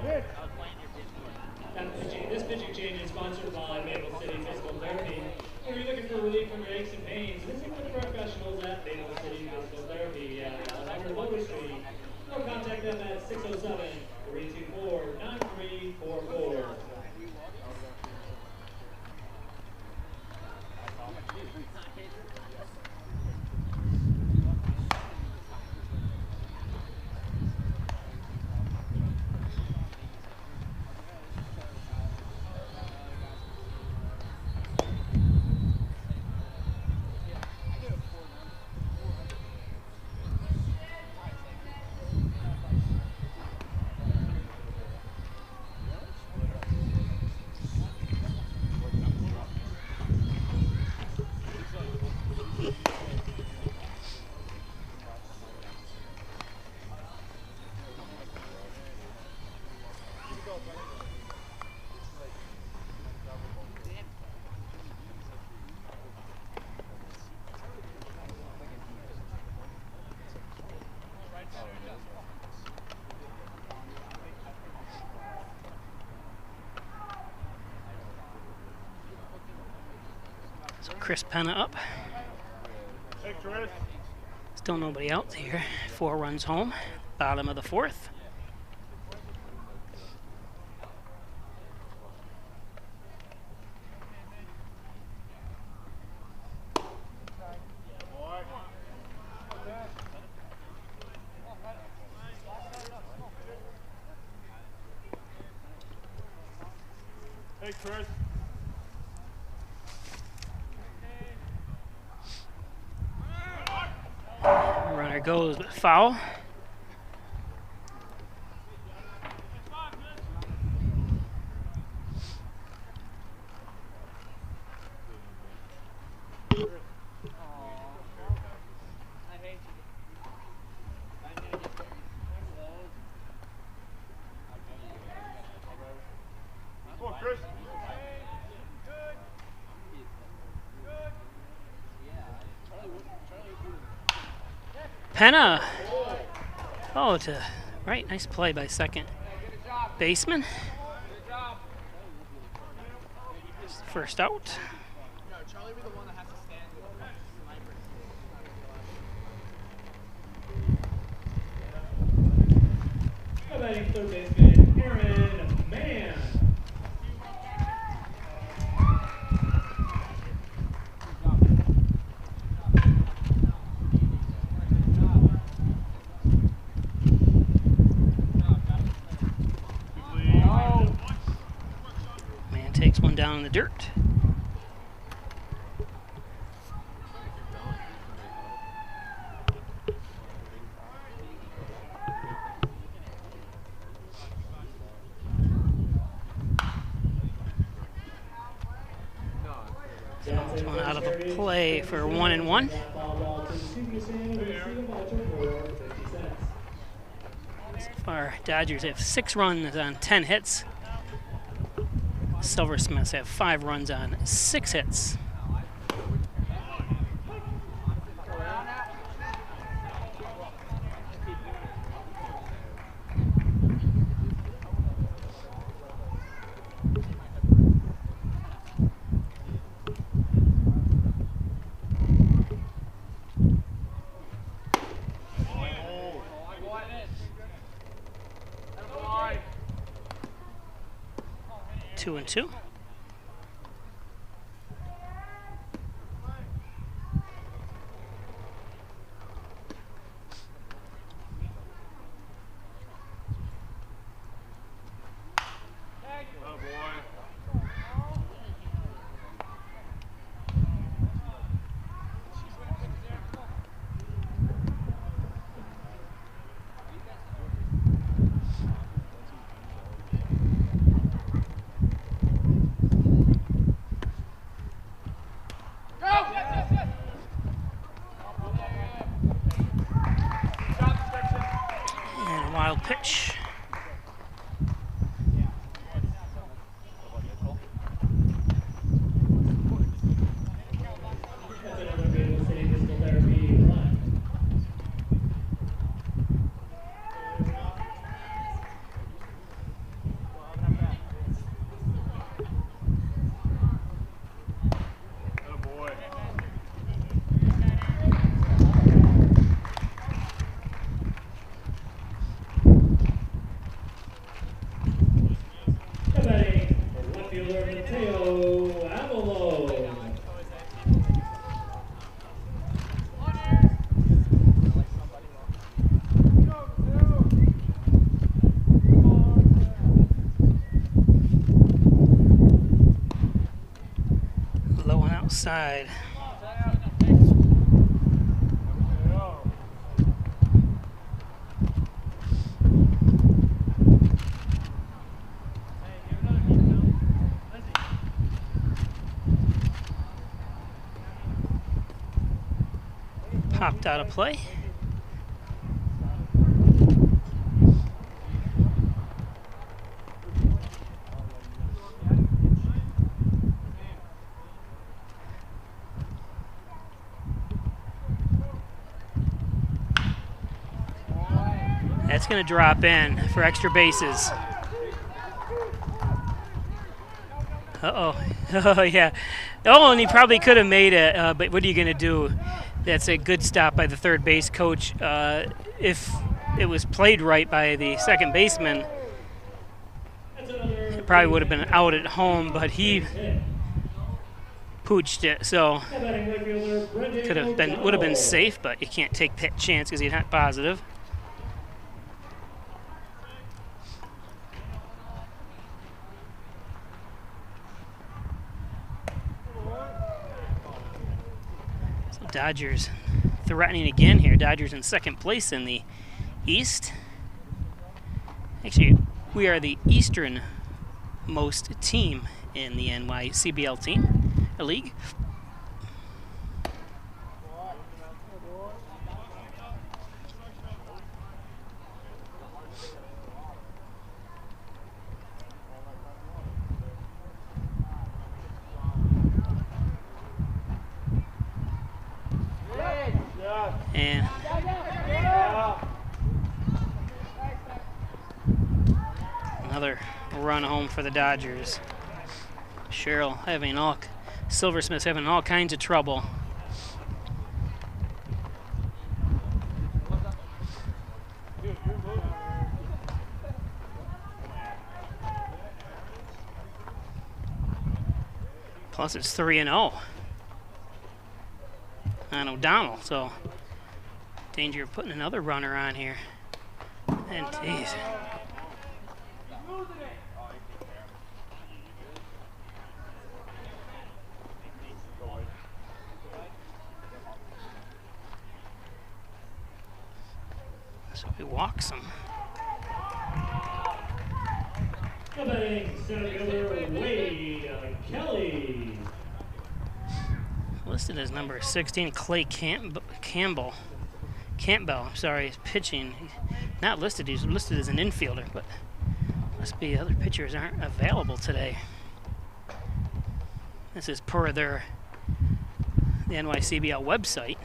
S1: This pitching change is sponsored by Maple City Physical Therapy. If you're looking for relief from your aches and pains, visit with the professionals at Maple City Physical Therapy on 100 Lower Street. Or contact them at 607-324-9344.
S12: Chris Penna up. Still nobody out here. 4 runs home. Bottom of the 4th.
S2: Hey, Chris.
S12: Runner goes, but foul. Penna. Oh, to right. Nice play by second baseman. First out.
S1: Batting third baseman, Aaron Mann.
S12: Man takes one down in the dirt. One out of a play for 1-1. So far, Dodgers have 6 runs on 10 hits. Silversmiths have 5 runs on 6 hits. Two and two. Wild pitch. Low and outside. Popped out of play. That's going to drop in for extra bases. Uh-oh. Oh, yeah. Oh, and he probably could have made it, but what are you going to do? That's a good stop by the third base coach. If it was played right by the second baseman, it probably would have been out at home, but he pooched it, so would have been safe, but you can't take that chance because he's not positive. So Dodgers threatening again here. Dodgers in second place in the East. Actually, we are the easternmost team in the NYCBL league. And another run home for the Dodgers. Sherrill Silversmith having all kinds of trouble. Plus it's 3-0 on O'Donnell, so danger of putting another runner on here. And geez. So he walks him.
S1: Kelly.
S12: Listed as number 16, Clay Campbell, I'm sorry, is pitching. Not listed, he's listed as an infielder, but must be other pitchers aren't available today. This is per the NYCBL website.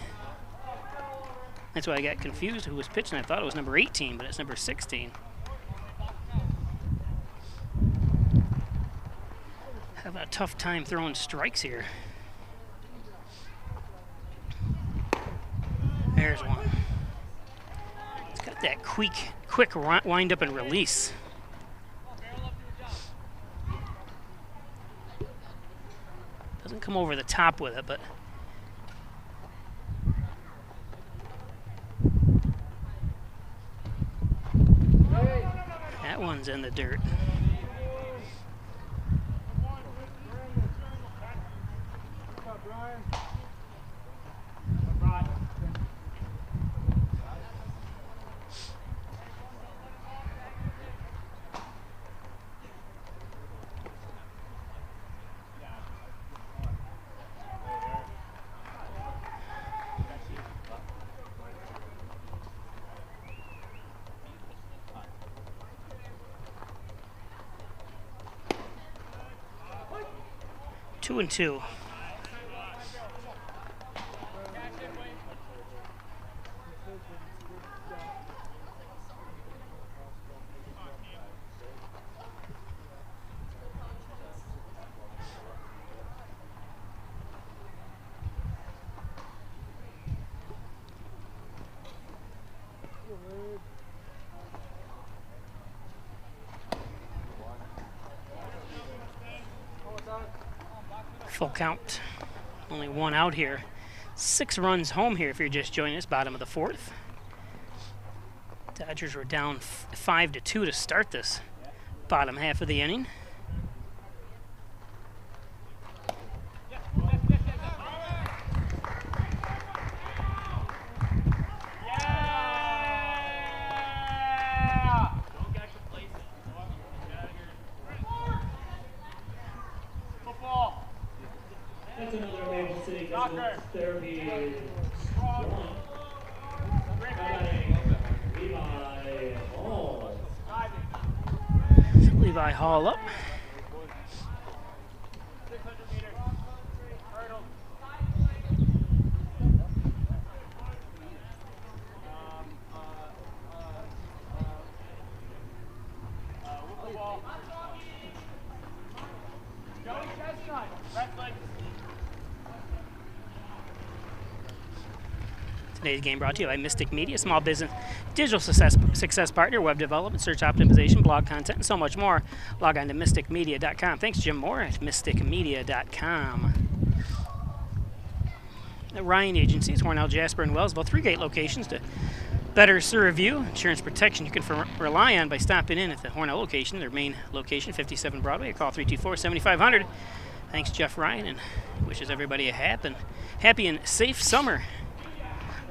S12: That's why I got confused who was pitching. I thought it was number 18, but it's number 16. Having a tough time throwing strikes here. There's one. It's got that quick wind up and release. Doesn't come over the top with it, but that one's in the dirt. Two and two. Full count. Only one out here. 6 runs home here if you're just joining us, bottom of the 4th. Dodgers were down 5-2 to start this bottom half of the inning.
S1: That's another Maple City physical therapy strong. Levi Hall.
S12: Levi Hall up. Today's game brought to you by Mystic Media, small business digital success partner, web development, search optimization, blog content, and so much more. Log on to mysticmedia.com. Thanks, Jim Moore at mysticmedia.com. The Ryan Agency is Hornell, Jasper, and Wellsville. 3 great locations to better serve you. Insurance protection you can rely on by stopping in at the Hornell location, their main location, 57 Broadway. Or call 324-7500. Thanks, Jeff Ryan, and wishes everybody a happy and safe summer.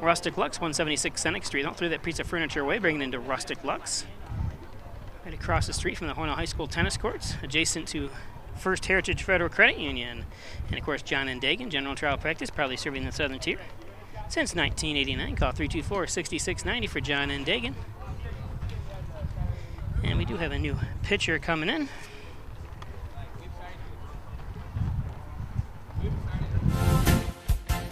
S12: Rustic Lux, 176 Senex Street. Don't throw that piece of furniture away. Bring it into Rustic Lux. Right across the street from the Hornell High School tennis courts, adjacent to First Heritage Federal Credit Union. And of course, John and Dagan, general trial practice, proudly serving the Southern Tier since 1989. Call 324-6690 for John and Dagan. And we do have a new pitcher coming in.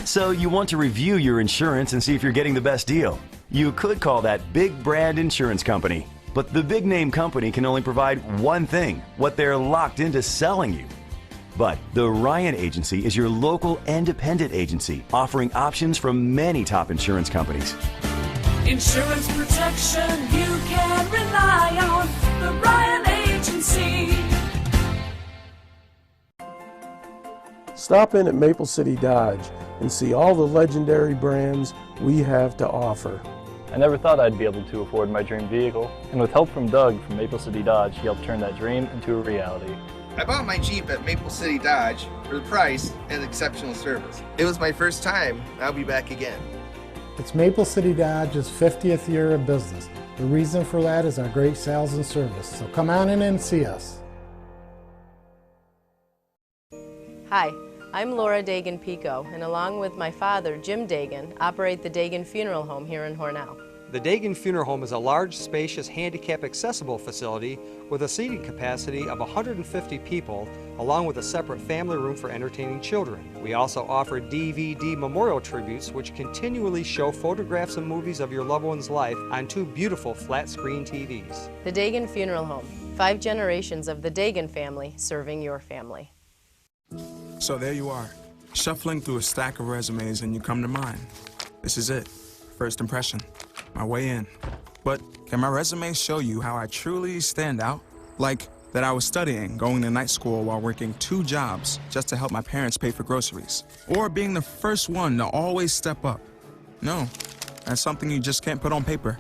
S3: So you want to review your insurance and see if you're getting the best deal. You could call that big brand insurance company. But the big name company can only provide one thing, what they're locked into selling you. But the Ryan Agency is your local independent agency offering options from many top insurance companies.
S4: Insurance protection you can rely on. The Ryan Agency.
S5: Stop in at Maple City Dodge and see all the legendary brands we have to offer.
S6: I never thought I'd be able to afford my dream vehicle, and with help from Doug from Maple City Dodge, he helped turn that dream into a reality.
S7: I bought my Jeep at Maple City Dodge for the price and exceptional service. It was my first time, and I'll be back again.
S8: It's Maple City Dodge's 50th year of business. The reason for that is our great sales and service. So come on in and see us.
S9: Hi, I'm Laura Dagan-Pico, and along with my father, Jim Dagan, operate the Dagan Funeral Home here in Hornell.
S10: The Dagan Funeral Home is a large, spacious, handicap-accessible facility with a seating capacity of 150 people, along with a separate family room for entertaining children. We also offer DVD memorial tributes, which continually show photographs and movies of your loved one's life on 2 beautiful flat-screen TVs.
S9: The Dagan Funeral Home, 5 generations of the Dagan family serving your family.
S11: So there you are, shuffling through a stack of resumes and you come to mine. This is it, first impression, my way in. But can my resume show you how I truly stand out? Like that I was studying, going to night school while working 2 jobs just to help my parents pay for groceries. Or being the first one to always step up. No, that's something you just can't put on paper.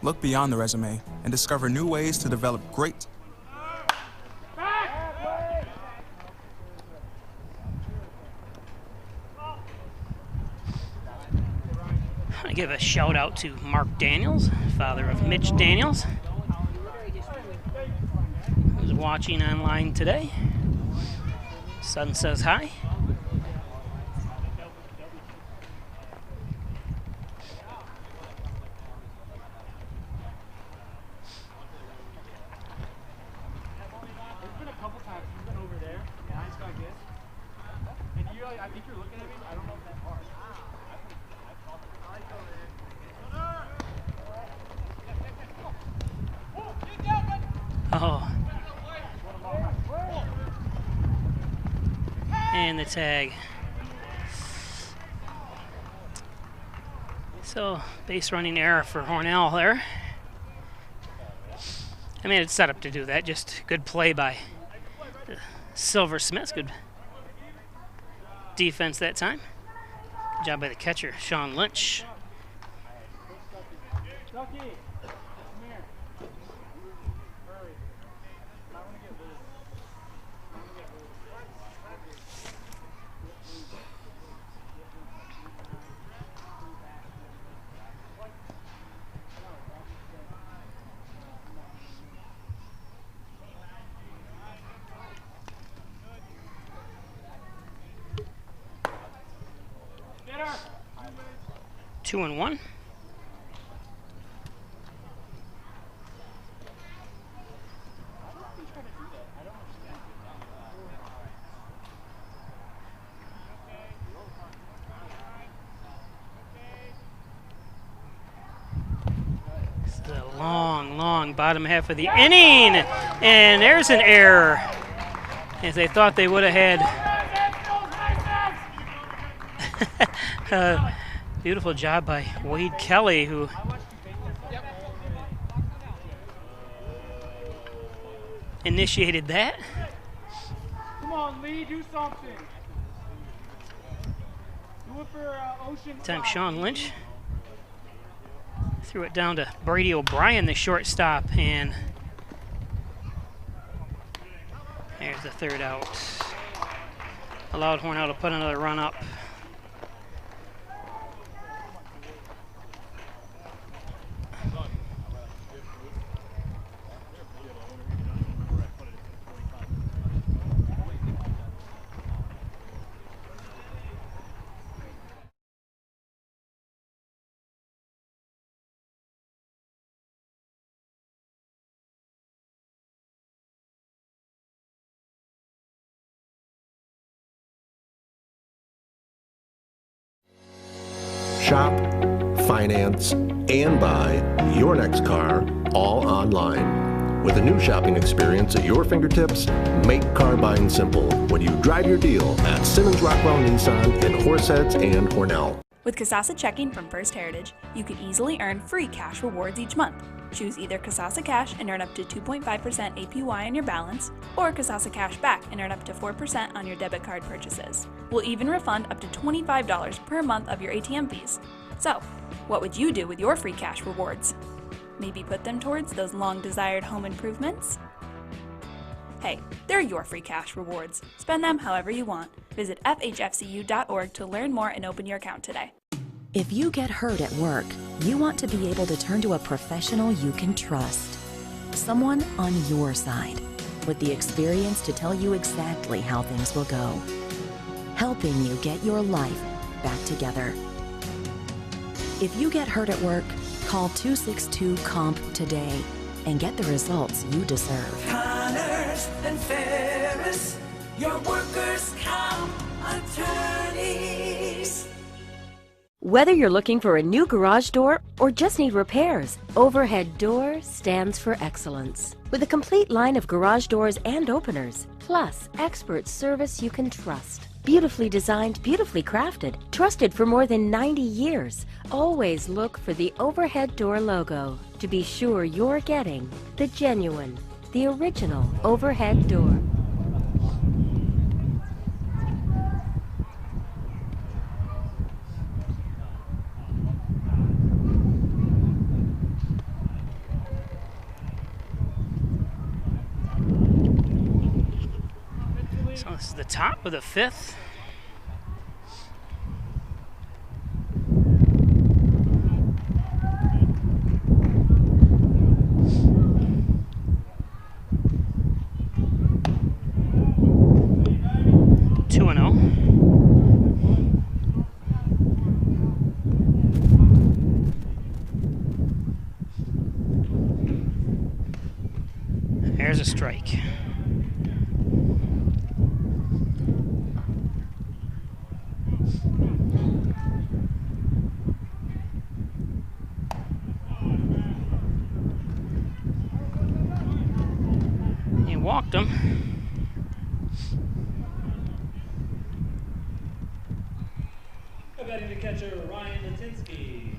S11: Look beyond the resume and discover new ways to develop great.
S12: I give a shout out to Mark Daniels, father of Mitch Daniels, who's watching online today. Son says hi. Oh. And the tag. So, base running error for Hornell there. I mean, it's set up to do that. Just good play by the Silversmith. Good defense that time. Good job by the catcher, Sean Lynch. Two and one. It's the long bottom half of the inning, and there's an error. as they thought they would have had. Beautiful job by Wade Kelly, who initiated that.
S2: Come on, Lee, do something. Do it for Ocean.
S12: Time Sean Lynch threw it down to Brady O'Brien, the shortstop, and there's the third out. Allowed Hornell to put another run up.
S13: Shop, finance, and buy your next car all online. With a new shopping experience at your fingertips, make car buying simple when you drive your deal at Simmons Rockwell Nissan in Horseheads and Hornell.
S14: With Kasasa Checking from First Heritage, you can easily earn free cash rewards each month. Choose either Kasasa Cash and earn up to 2.5% APY on your balance, or Kasasa Cash Back and earn up to 4% on your debit card purchases. We'll even refund up to $25 per month of your ATM fees. So, what would you do with your free cash rewards? Maybe put them towards those long-desired home improvements? Hey, they're your free cash rewards. Spend them however you want. Visit fhfcu.org to learn more and open your account today.
S16: If you get hurt at work, you want to be able to turn to a professional you can trust. Someone on your side, with the experience to tell you exactly how things will go. Helping you get your life back together. If you get hurt at work, call 262-COMP today and get the results you deserve.
S4: Connors and Ferris, your workers' comp attorneys.
S15: Whether you're looking for a new garage door or just need repairs, Overhead Door stands for excellence. With a complete line of garage doors and openers, plus expert service you can trust. Beautifully designed, beautifully crafted, trusted for more than 90 years. Always look for the Overhead Door logo to be sure you're getting the genuine, the original Overhead Door.
S12: So this is the top of the fifth. There's a strike. He walked him.
S1: Batting to catcher Ryan Latinsky.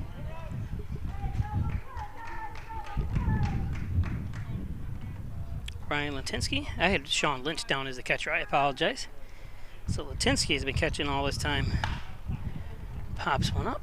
S12: Ryan Latinsky. I had Sean Lynch down as the catcher. I apologize. So Latinsky has been catching all this time. Pops one up.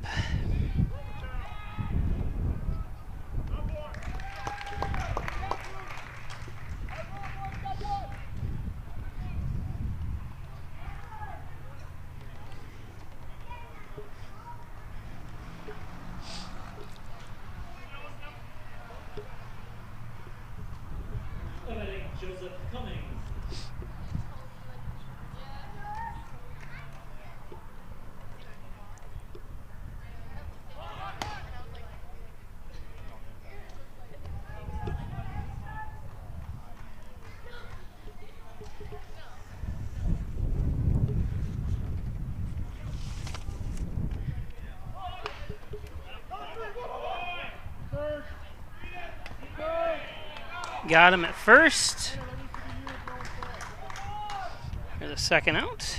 S12: Got him at first. the second out.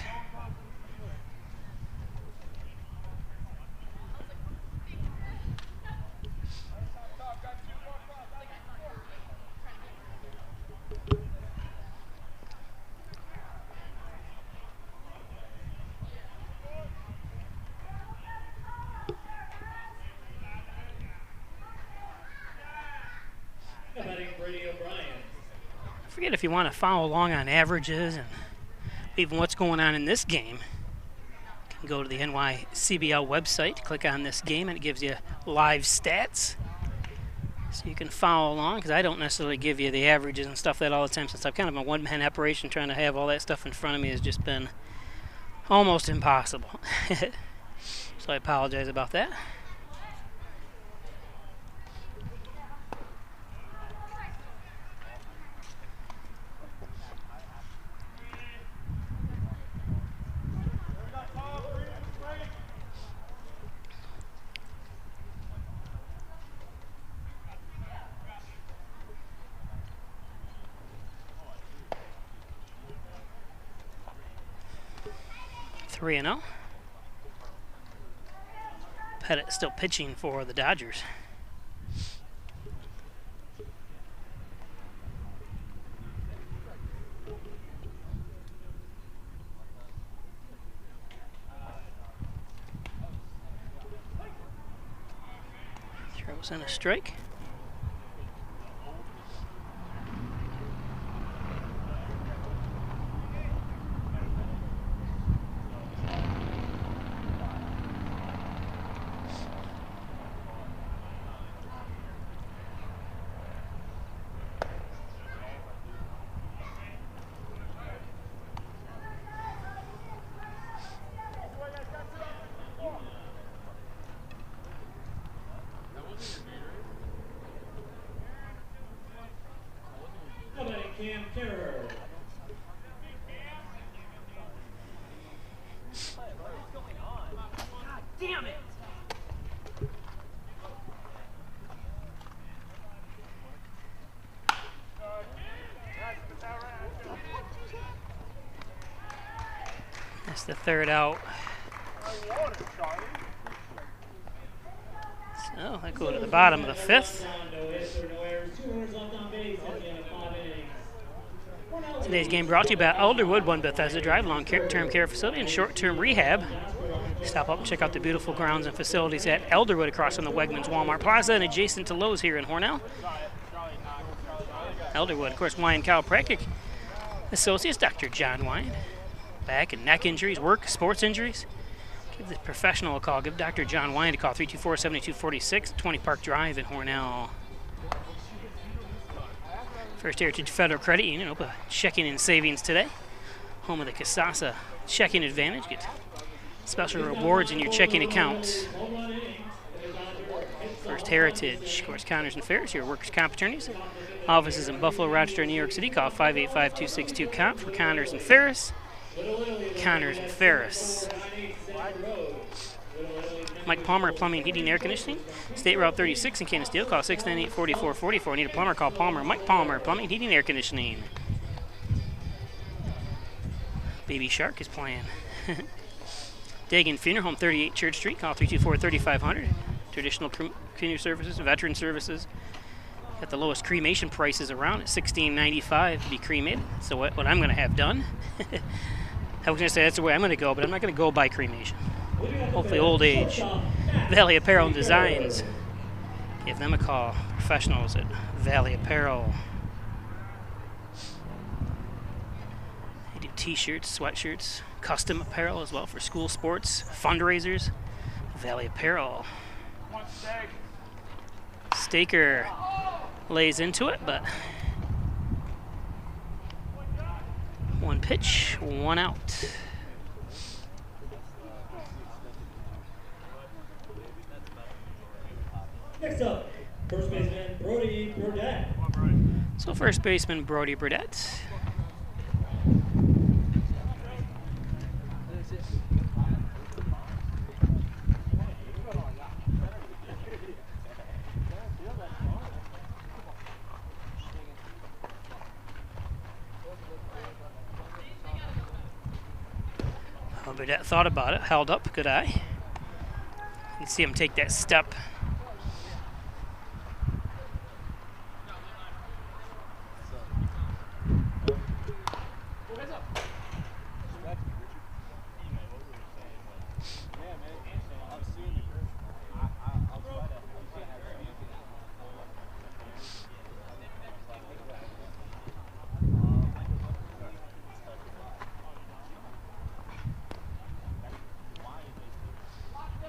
S12: I forget if you want to follow along on averages and even what's going on in this game. You can go to the NYCBL website, click on this game, and it gives you live stats. So you can follow along, because I don't necessarily give you the averages and stuff that all the time, since I've kind of a one-man operation. Trying to have all that stuff in front of me has just been almost impossible. So I apologize about that. Three and 0. Pettit still pitching for the Dodgers. Throws in a strike.
S2: Damn it!
S12: That's the third out. So I go to the bottom of the fifth. Today's game brought to you by Elderwood, One Bethesda Drive, long-term care facility and short-term rehab. Stop up and check out the beautiful grounds and facilities at Elderwood across from the Wegmans Walmart Plaza and adjacent to Lowe's here in Hornell. Elderwood, of course, Wine Chiropractic Associates, Dr. John Wine. Back and neck injuries, work, sports injuries. Give the professional a call. Give Dr. John Wine a call, 324-7246, 20 Park Drive in Hornell. First Heritage Federal Credit Union, open checking and savings today. Home of the Casasa Checking Advantage. Get special rewards in your checking account. First Heritage, of course, Connors and Ferris, your workers' comp attorneys. Offices in Buffalo, Rochester, New York City. Call 585-262-COMP for Connors and Ferris. Connors and Ferris. Mike Palmer, Plumbing, Heating, Air Conditioning. State Route 36 in Canisteel. Call 698-4444. Need a plumber? Call Palmer. Mike Palmer, Plumbing, Heating, Air Conditioning. Baby Shark is playing. Dagan Funeral Home, 38 Church Street. Call 324-3500. Traditional funeral services, veteran services. Got the lowest cremation prices around at $16.95 to be cremated. So what I'm going to have done, I was going to say that's the way I'm going to go, but I'm not going to go by cremation. Hopefully old age. Valley Apparel and Designs. Give them a call. Professionals at Valley Apparel. They do t-shirts, sweatshirts, custom apparel as well for school sports, fundraisers. Valley Apparel. Staker lays into it, but one pitch, one out.
S1: Next up, first baseman Brody Burdett.
S12: So first baseman Brody Burdett. Burdett thought about it, held up, good eye. You can see him take that step.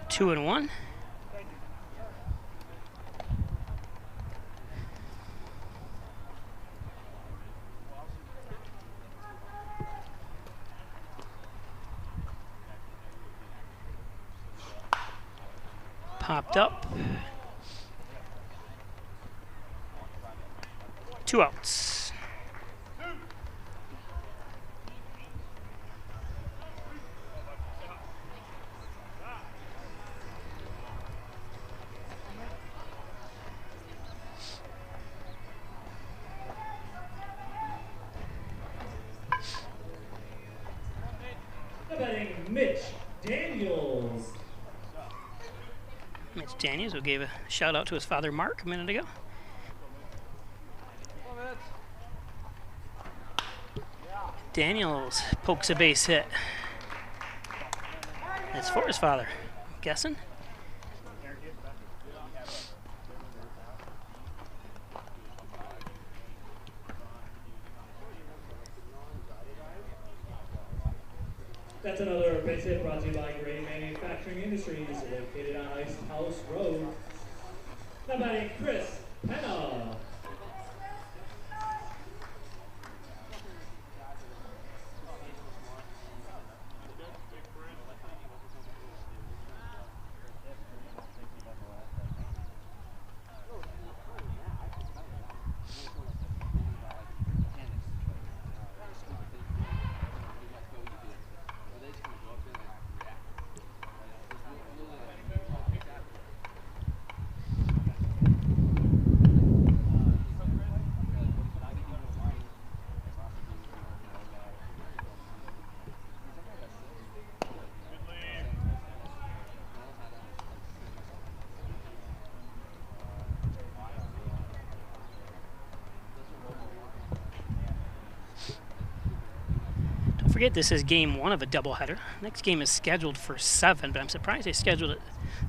S12: Two and one. Popped up. 2 outs.
S1: Mitch Daniels.
S12: Mitch Daniels, who gave a shout out to his father Mark a minute ago. Daniels pokes a base hit. It's for his father, I'm guessing.
S1: That's another base hit brought to you by Gray Manufacturing Industries, located on Ice House Road. Now batting Chris Penna.
S12: Forget this is game 1 of a doubleheader. Next game is scheduled for 7, but I'm surprised they scheduled it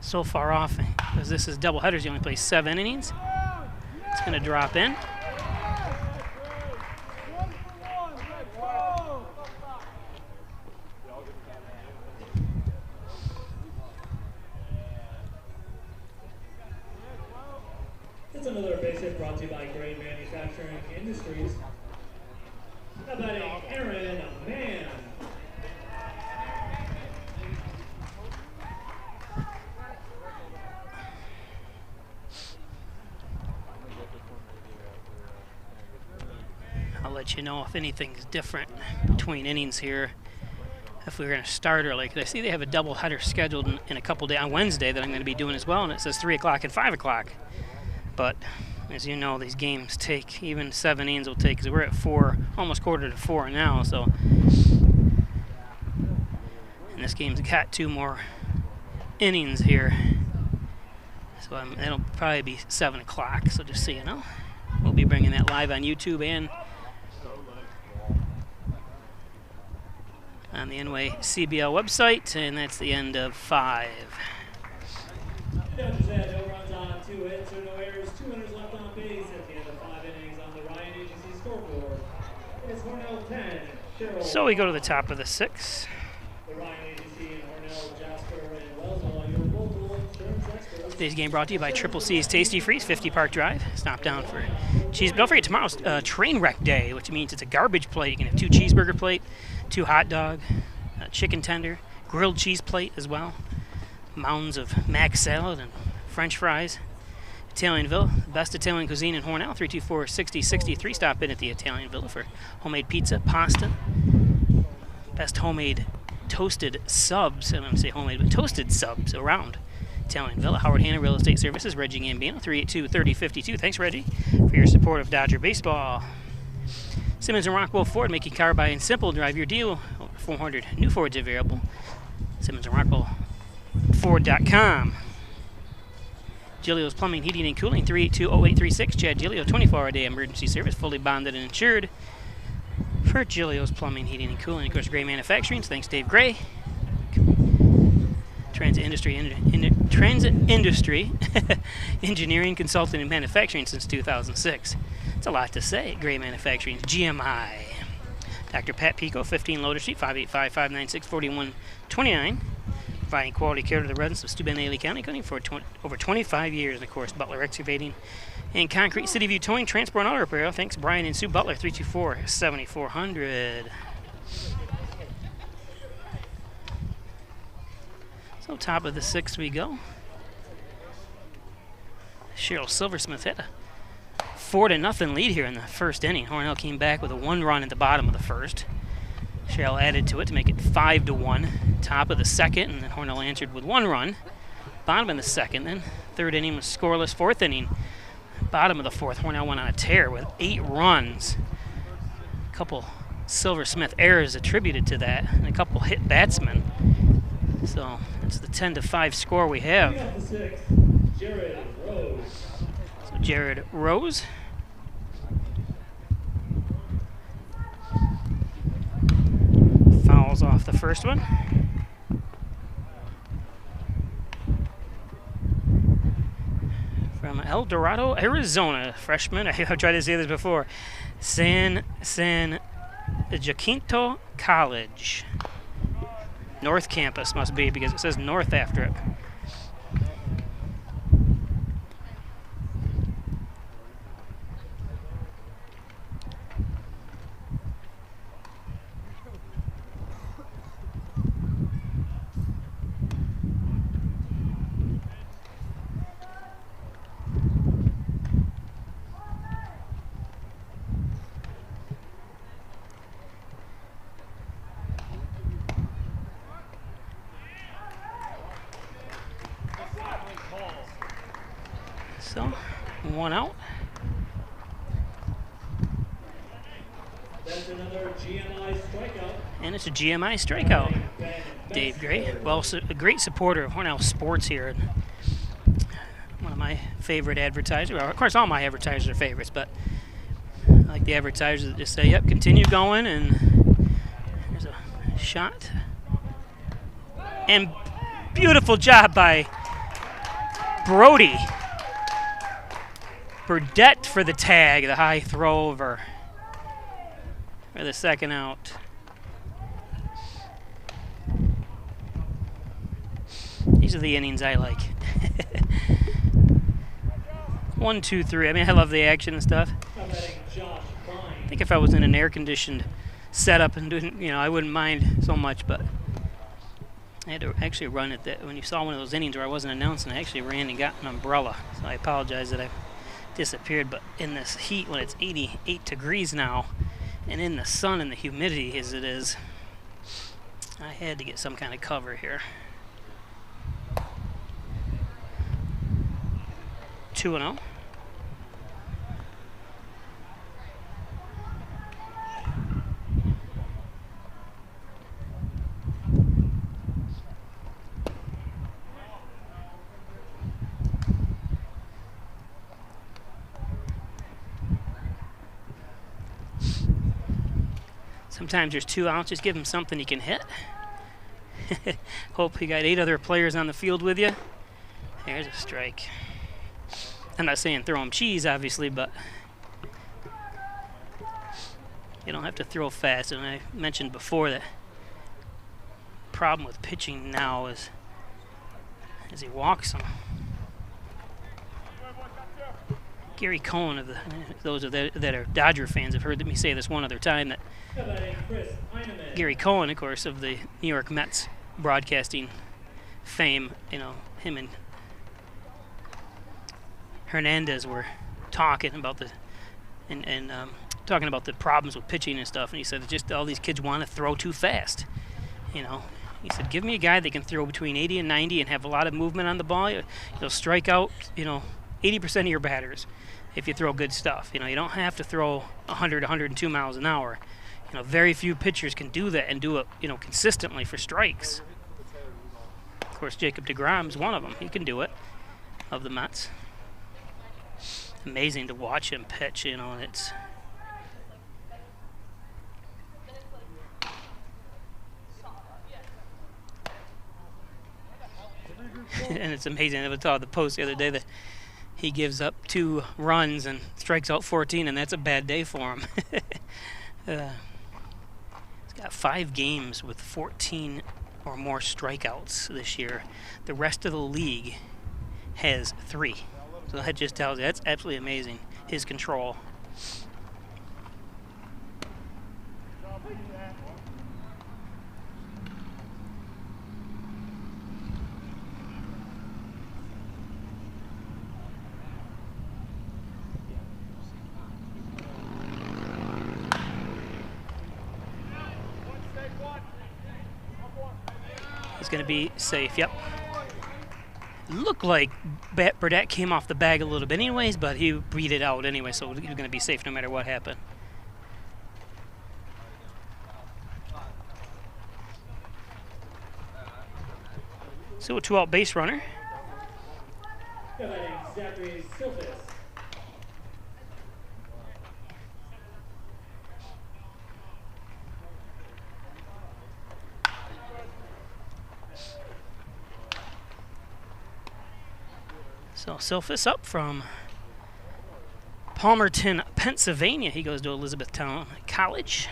S12: so far off because this is doubleheaders. You only play 7 innings. It's going to drop in.
S1: That's another base hit brought to you by Gray Manufacturing Industries. How about Aaron Mann?
S12: I'll let you know if anything's different between innings here. If we're going to start early, because I see they have a doubleheader scheduled in a couple days on Wednesday that I'm going to be doing as well, and it says 3 o'clock and 5 o'clock. But as you know, these games take, even 7 innings will take, because we're at 4, almost quarter to 4 now, so. And this game's got 2 more innings here. So it'll probably be 7 o'clock, so just so you know. We'll be bringing that live on YouTube and on the NYCBL website, and that's the end of 5.
S1: Dodgers had no runs on, 2 hits or no errors, 2 runners left on base at the end of 5 innings on the Ryan Agency scoreboard. It's Hornell 10, Sherrill.
S12: So we go to the top of the 6.
S1: The Ryan Agency and Hornell, Jasper, and Wellsall, your local insurance experts.
S12: Today's game brought to you by Triple C's Tasty Freeze, 50 Park Drive. Stop down for cheese. Don't forget, tomorrow's train wreck day, which means it's a garbage plate. You can have 2 cheeseburger plate, 2 hot dog, a chicken tender, grilled cheese plate as well. Mounds of mac salad and French fries. Italianville, best Italian cuisine in Hornell, 324-6063. Stop in at the Italianville for homemade pizza, pasta, best homemade toasted subs. I don't want to say homemade, but toasted subs around Italianville. Howard Hanna Real Estate Services, Reggie Gambino, 382-3052. Thanks, Reggie, for your support of Dodger baseball. Simmons and Rockwell Ford, making car buying simple. Drive your deal. 400 new Fords available. Simmons and Rockwell Ford.com. Gilio's Plumbing, Heating, and Cooling, 382-0836. Chad Gilio, 24-hour-a-day emergency service, fully bonded and insured. For Gilio's Plumbing, Heating, and Cooling, of course, Gray Manufacturing. Thanks, Dave Gray. Transit Industry, Engineering, Consulting, and Manufacturing since 2006. It's a lot to say. Gray Manufacturing, GMI. Dr. Pat Pico, 15 Loader Street, 585-596-4129. Providing quality care to the residents of Steuben and Ely County for over 25 years. And, of course, Butler Excavating and Concrete, City View Towing, Transport, and Auto Repair. Thanks, Brian and Sue Butler, 324-7400. So, top of the sixth we go. Sherrill Silversmith had a 4-0 lead here in the first inning. Hornell came back with a 1 run at the bottom of the first. Sherrill added to it to make it 5-1. Top of the second, and then Hornell answered with 1 run. Bottom of the second, then third inning was scoreless. Fourth inning, bottom of the fourth, Hornell went on a tear with 8 runs. A couple Silversmith errors attributed to that, and a couple hit batsmen. So it's the 10-5 score we have. So Jared Rose. Fouls off the first one. From El Dorado, Arizona, freshman. I've tried to say this before. San Jacinto College. North Campus must be, because it says North after it. So, 1 out.
S1: That's another GMI strikeout.
S12: And it's a GMI strikeout. Dave Gray, well, a great supporter of Hornell Sports here. One of my favorite advertisers. Well, of course, all my advertisers are favorites, but I like the advertisers that just say, yep, continue going, and there's a shot. And beautiful job by Brody. Burdette for the tag, the high throw over for the second out. These are the innings I like. 1, 2, 3. I mean, I love the action and stuff. I think if I was in an air-conditioned setup and doing, I wouldn't mind so much, but I had to actually run it. When you saw one of those innings where I wasn't announcing, I actually ran and got an umbrella. So I apologize that I disappeared, but in this heat, when it's 88 degrees now, and in the sun and the humidity as it is, I had to get some kind of cover here. 2-0. Sometimes there's 2 outs. Just give him something he can hit. Hope you got 8 other players on the field with you. There's a strike. I'm not saying throw him cheese, obviously, but you don't have to throw fast. And I mentioned before that the problem with pitching now is as he walks him. Gary Cohen, of those that are Dodger fans, have heard me say this one other time, that Gary Cohen, of course, of the New York Mets broadcasting fame, him and Hernandez were talking about the talking about the problems with pitching and stuff, and he said that just all these kids want to throw too fast. He said, give me a guy that can throw between 80 and 90 and have a lot of movement on the ball. You'll strike out 80% of your batters if you throw good stuff. You don't have to throw 100, 102 miles an hour. You know, very few pitchers can do that and do it, you know, consistently for strikes. Of course, Jacob deGrom's one of them. He can do it, of the Mets. Amazing to watch him pitch, you know, and it's... and it's amazing. I saw the post the other day that he gives up 2 runs and strikes out 14, and that's a bad day for him. He's got 5 games with 14 or more strikeouts this year. The rest of the league has 3. So that just tells you that's absolutely amazing, his control. He's going to be safe, yep. Looked like Burdette came off the bag a little bit anyways, but he beat it out anyway, so he's going to be safe no matter what happened. So a 2-out base runner.
S1: Zachary Silversmith.
S12: So Silphus up from Palmerton, Pennsylvania. He goes to Elizabethtown College.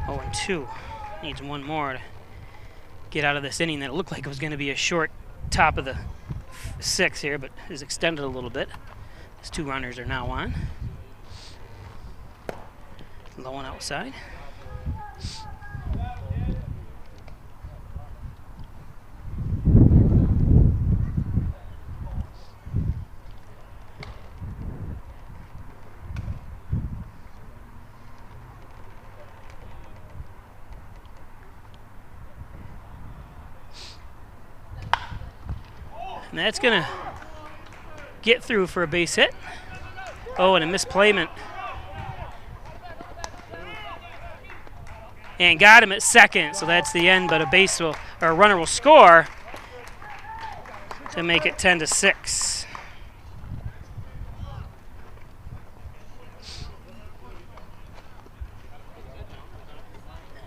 S12: Oh, and 2. Needs 1 more to get out of this inning that looked like it was going to be a short top of the 6th here, but is extended a little bit. His 2 runners are now on. Low one outside. And that's going to get through for a base hit. Oh, and a misplayment. And got him at second, so that's the end, but a runner will score to make it 10-6.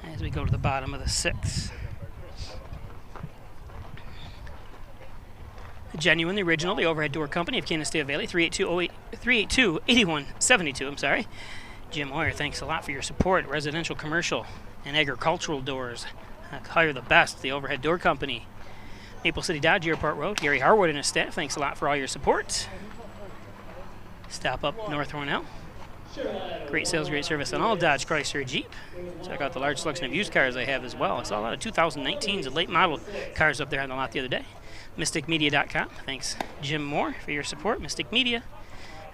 S12: As we go to the bottom of the 6th. The Genuine, the Original, the Overhead Door Company of Canisteo Valley, 382-8172, I'm sorry. Jim Hoyer, thanks a lot for your support. Residential, commercial, and agricultural doors. Hire the best, the Overhead Door Company. Maple City Dodge, Airport Road. Gary Harwood and his staff, thanks a lot for all your support. Stop up North Hornell. Great sales, great service on all Dodge, Chrysler, Jeep. Check out the large selection of used cars I have as well. I saw a lot of 2019s and late model cars up there on the lot the other day. MysticMedia.com. Thanks, Jim Moore, for your support. Mystic Media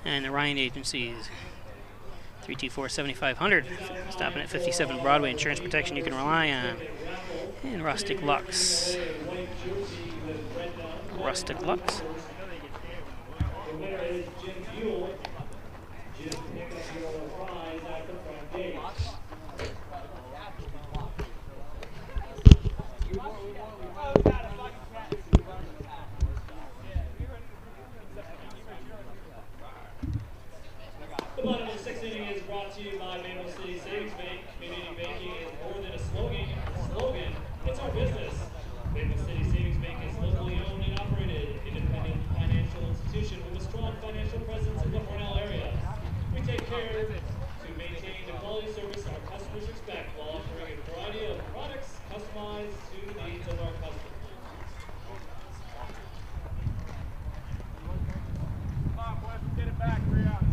S12: and the Ryan Agencies. 324-7500. Stopping at 57 Broadway. Insurance protection you can rely on. And Rustic Lux. Rustic Lux.
S1: The bottom of the 6th inning is brought to you by Maple City Savings Bank. Community banking is more than a slogan. It's our business. Maple City Savings Bank is locally owned and operated, independent financial institution with a strong financial presence in the Hornell area. We take care to maintain the quality service our customers expect while offering a variety of products customized to the needs of our customers.
S2: Come on, boys, get it back, 3 out.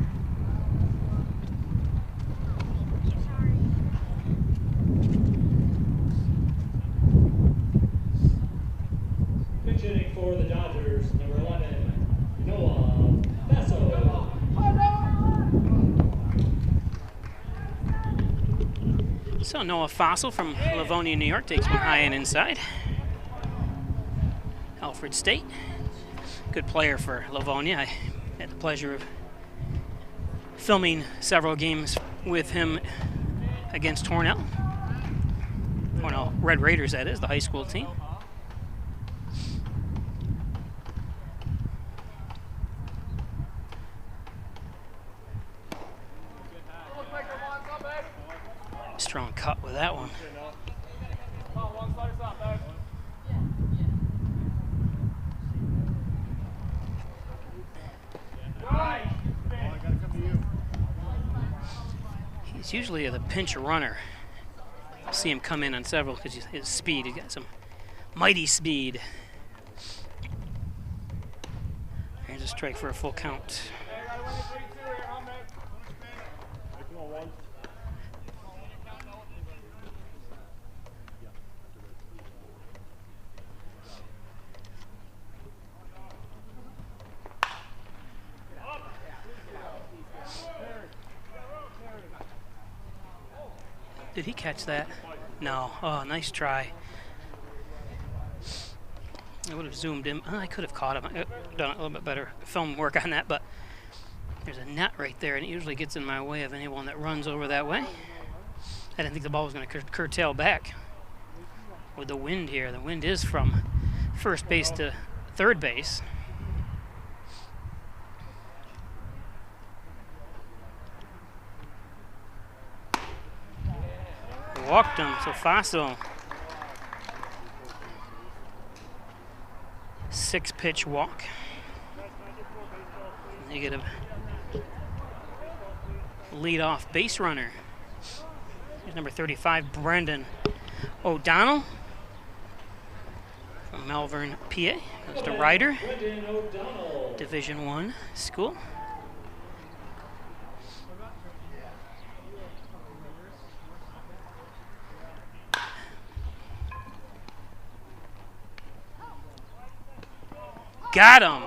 S1: Pitch hitting for the Dodgers, number 11, Noah Basso.
S12: So Noah Fossil from Livonia, New York takes one high and inside. Alfred State. Good player for Livonia. I had the pleasure of filming several games with him against Hornell. Hornell Red Raiders, that is, the high school team. Strong cut with that one. He's usually the pinch runner. I'll see him come in on several because his speed, he's got some mighty speed. Here's a strike for a full count. Did he catch that? No. Oh, nice try. I would have zoomed in. Oh, I could have caught him. I could have done a little bit better film work on that, but there's a net right there, and it usually gets in my way of anyone that runs over that way. I didn't think the ball was going to curtail back with the wind here. The wind is from first base to third base. Walked him, so Faso. 6-pitch walk. Negative lead-off base runner. Here's number 35, Brendan O'Donnell from Malvern, PA. Goes to Ryder, Division I school. Got him.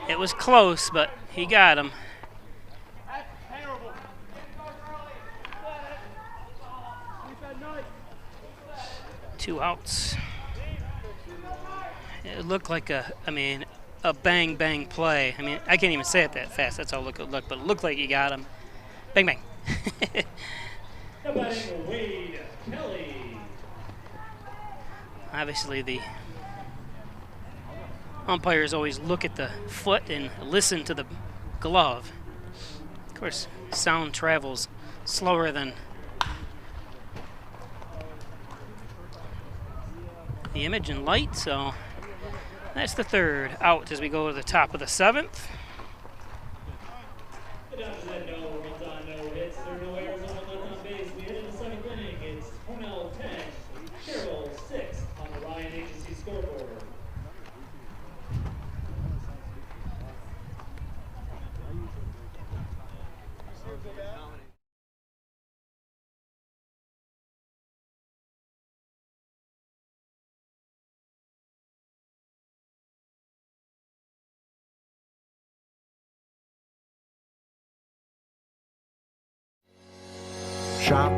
S12: It was close, but he got him. Two outs. It looked like a bang bang play. I mean, I can't even say it that fast. That's how it looked, but it looked like he got him. Bang bang. Obviously, the umpires always look at the foot and listen to the glove. Of course, sound travels slower than the image and light, so that's the third out as we go to the top of the seventh.
S1: The Dodgers had no runs on, no hits. There were no errors on the left on base. We hit in the seventh inning. It's Hornell 10, Sherrill 6 on the Ryan Agency scoreboard.
S13: Shop,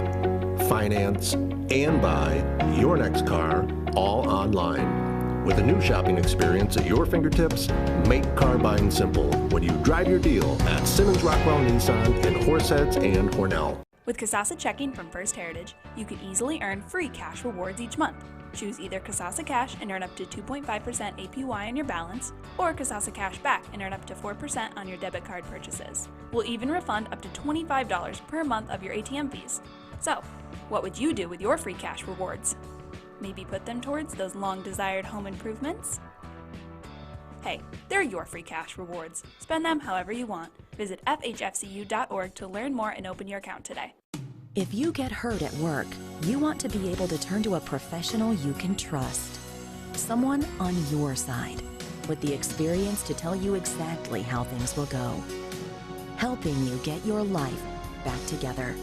S13: finance, and buy your next car all online. With a new shopping experience at your fingertips, make car buying simple when you drive your deal at Simmons Rockwell Nissan in Horseheads and Hornell.
S14: With Kasasa Checking from First Heritage, you can easily earn free cash rewards each month. Choose either Kasasa Cash and earn up to 2.5% APY on your balance, or Kasasa Cash Back and earn up to 4% on your debit card purchases. We'll even refund up to $25 per month of your ATM fees. So, what would you do with your free cash rewards? Maybe put them towards those long-desired home improvements? Hey, they're your free cash rewards. Spend them however you want. Visit FHFCU.org to learn more and open your account today.
S16: If you get hurt at work, you want to be able to turn to a professional you can trust. Someone on your side, with the experience to tell you exactly how things will go. Helping you get your life back together.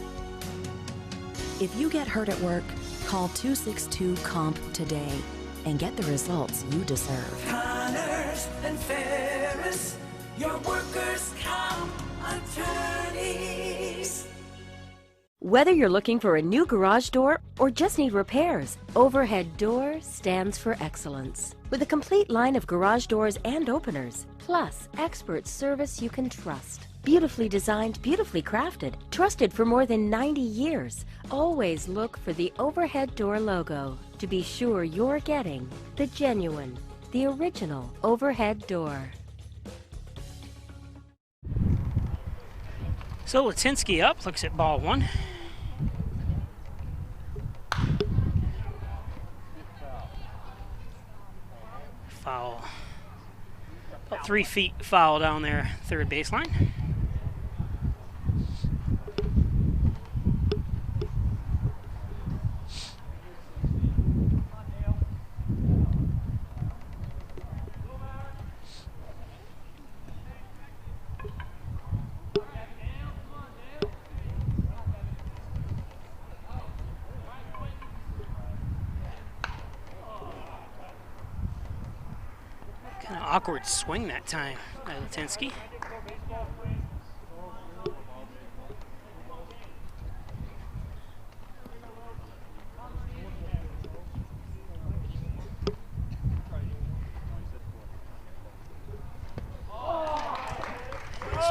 S16: If you get hurt at work, call 262-COMP today and get the results you deserve.
S4: Connors and Ferris, your workers' comp attorneys.
S15: Whether you're looking for a new garage door or just need repairs, Overhead Door stands for excellence. With a complete line of garage doors and openers, plus expert service you can trust. Beautifully designed, beautifully crafted, trusted for more than 90 years. Always look for the Overhead Door logo to be sure you're getting the genuine, the original Overhead Door.
S12: So Latinsky up, looks at ball one. Foul. About 3 feet foul down there, third baseline. Kind of awkward swing that time by Latinsky.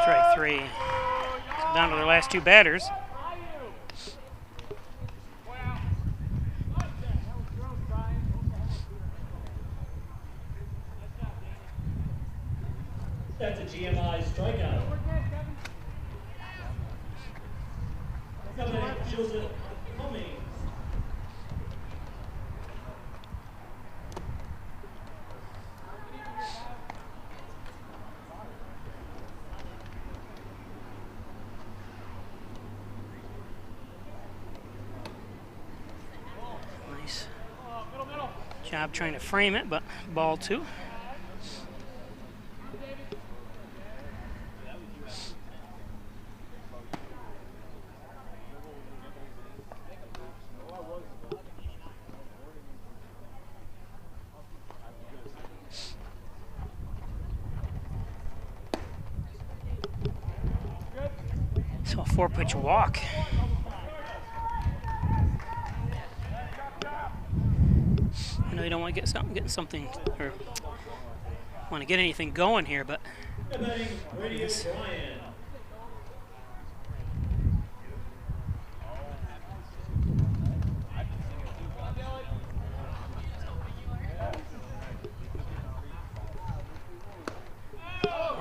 S12: Strike three. Down to their last 2 batters.
S1: That's a GMI strikeout. Coming in, Joseph Cummings.
S12: Nice job trying to frame it, but ball 2. So a 4-pitch walk. I know you don't want to get something, or want to get anything going here, but this,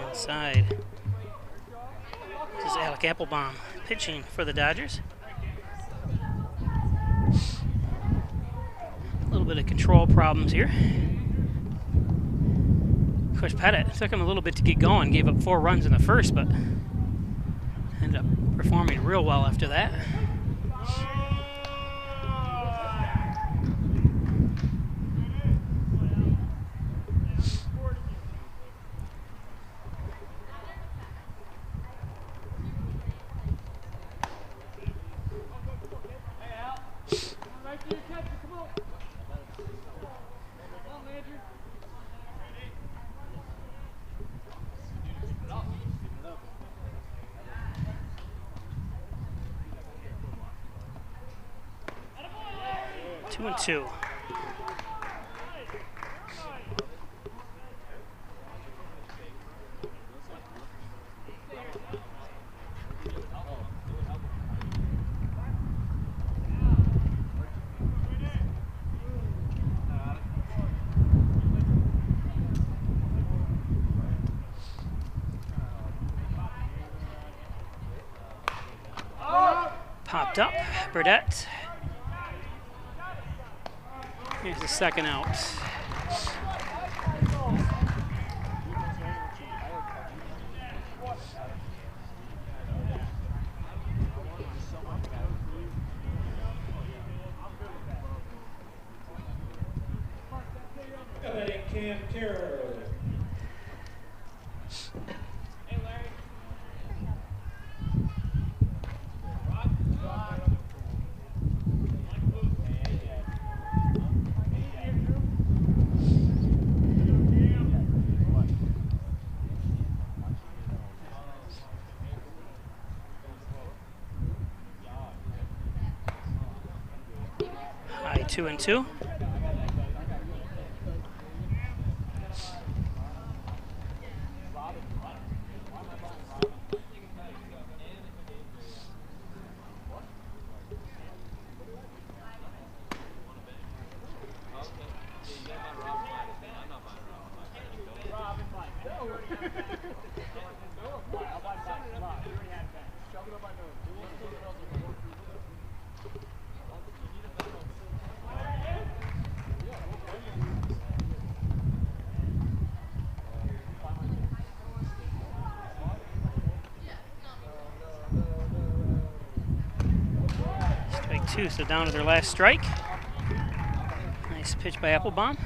S12: inside. This is Alec Applebaum pitching for the Dodgers. A little bit of control problems here. Of course, Pettit took him a little bit to get going, gave up 4 runs in the first, but ended up performing real well after that. Two and two. Popped up, Burdette. Here's the second out. 2-2. Strike 2, so down to their last strike. Nice pitch by Applebaum.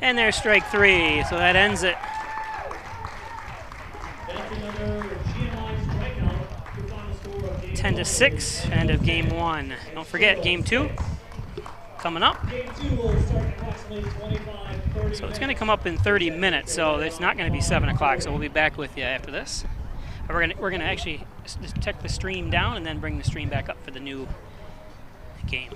S12: And there's strike 3, so that ends it.
S1: That's another GMI strikeout. Your final score of game
S12: 10-6, end of game 1. Don't forget, game 2 coming up.
S1: Game 2 will start approximately 25-30.
S12: So it's going to come up in 30 minutes, so it's not going to be 7 o'clock, so we'll be back with you after this. We're going to actually just check the stream down and then bring the stream back up for the new game.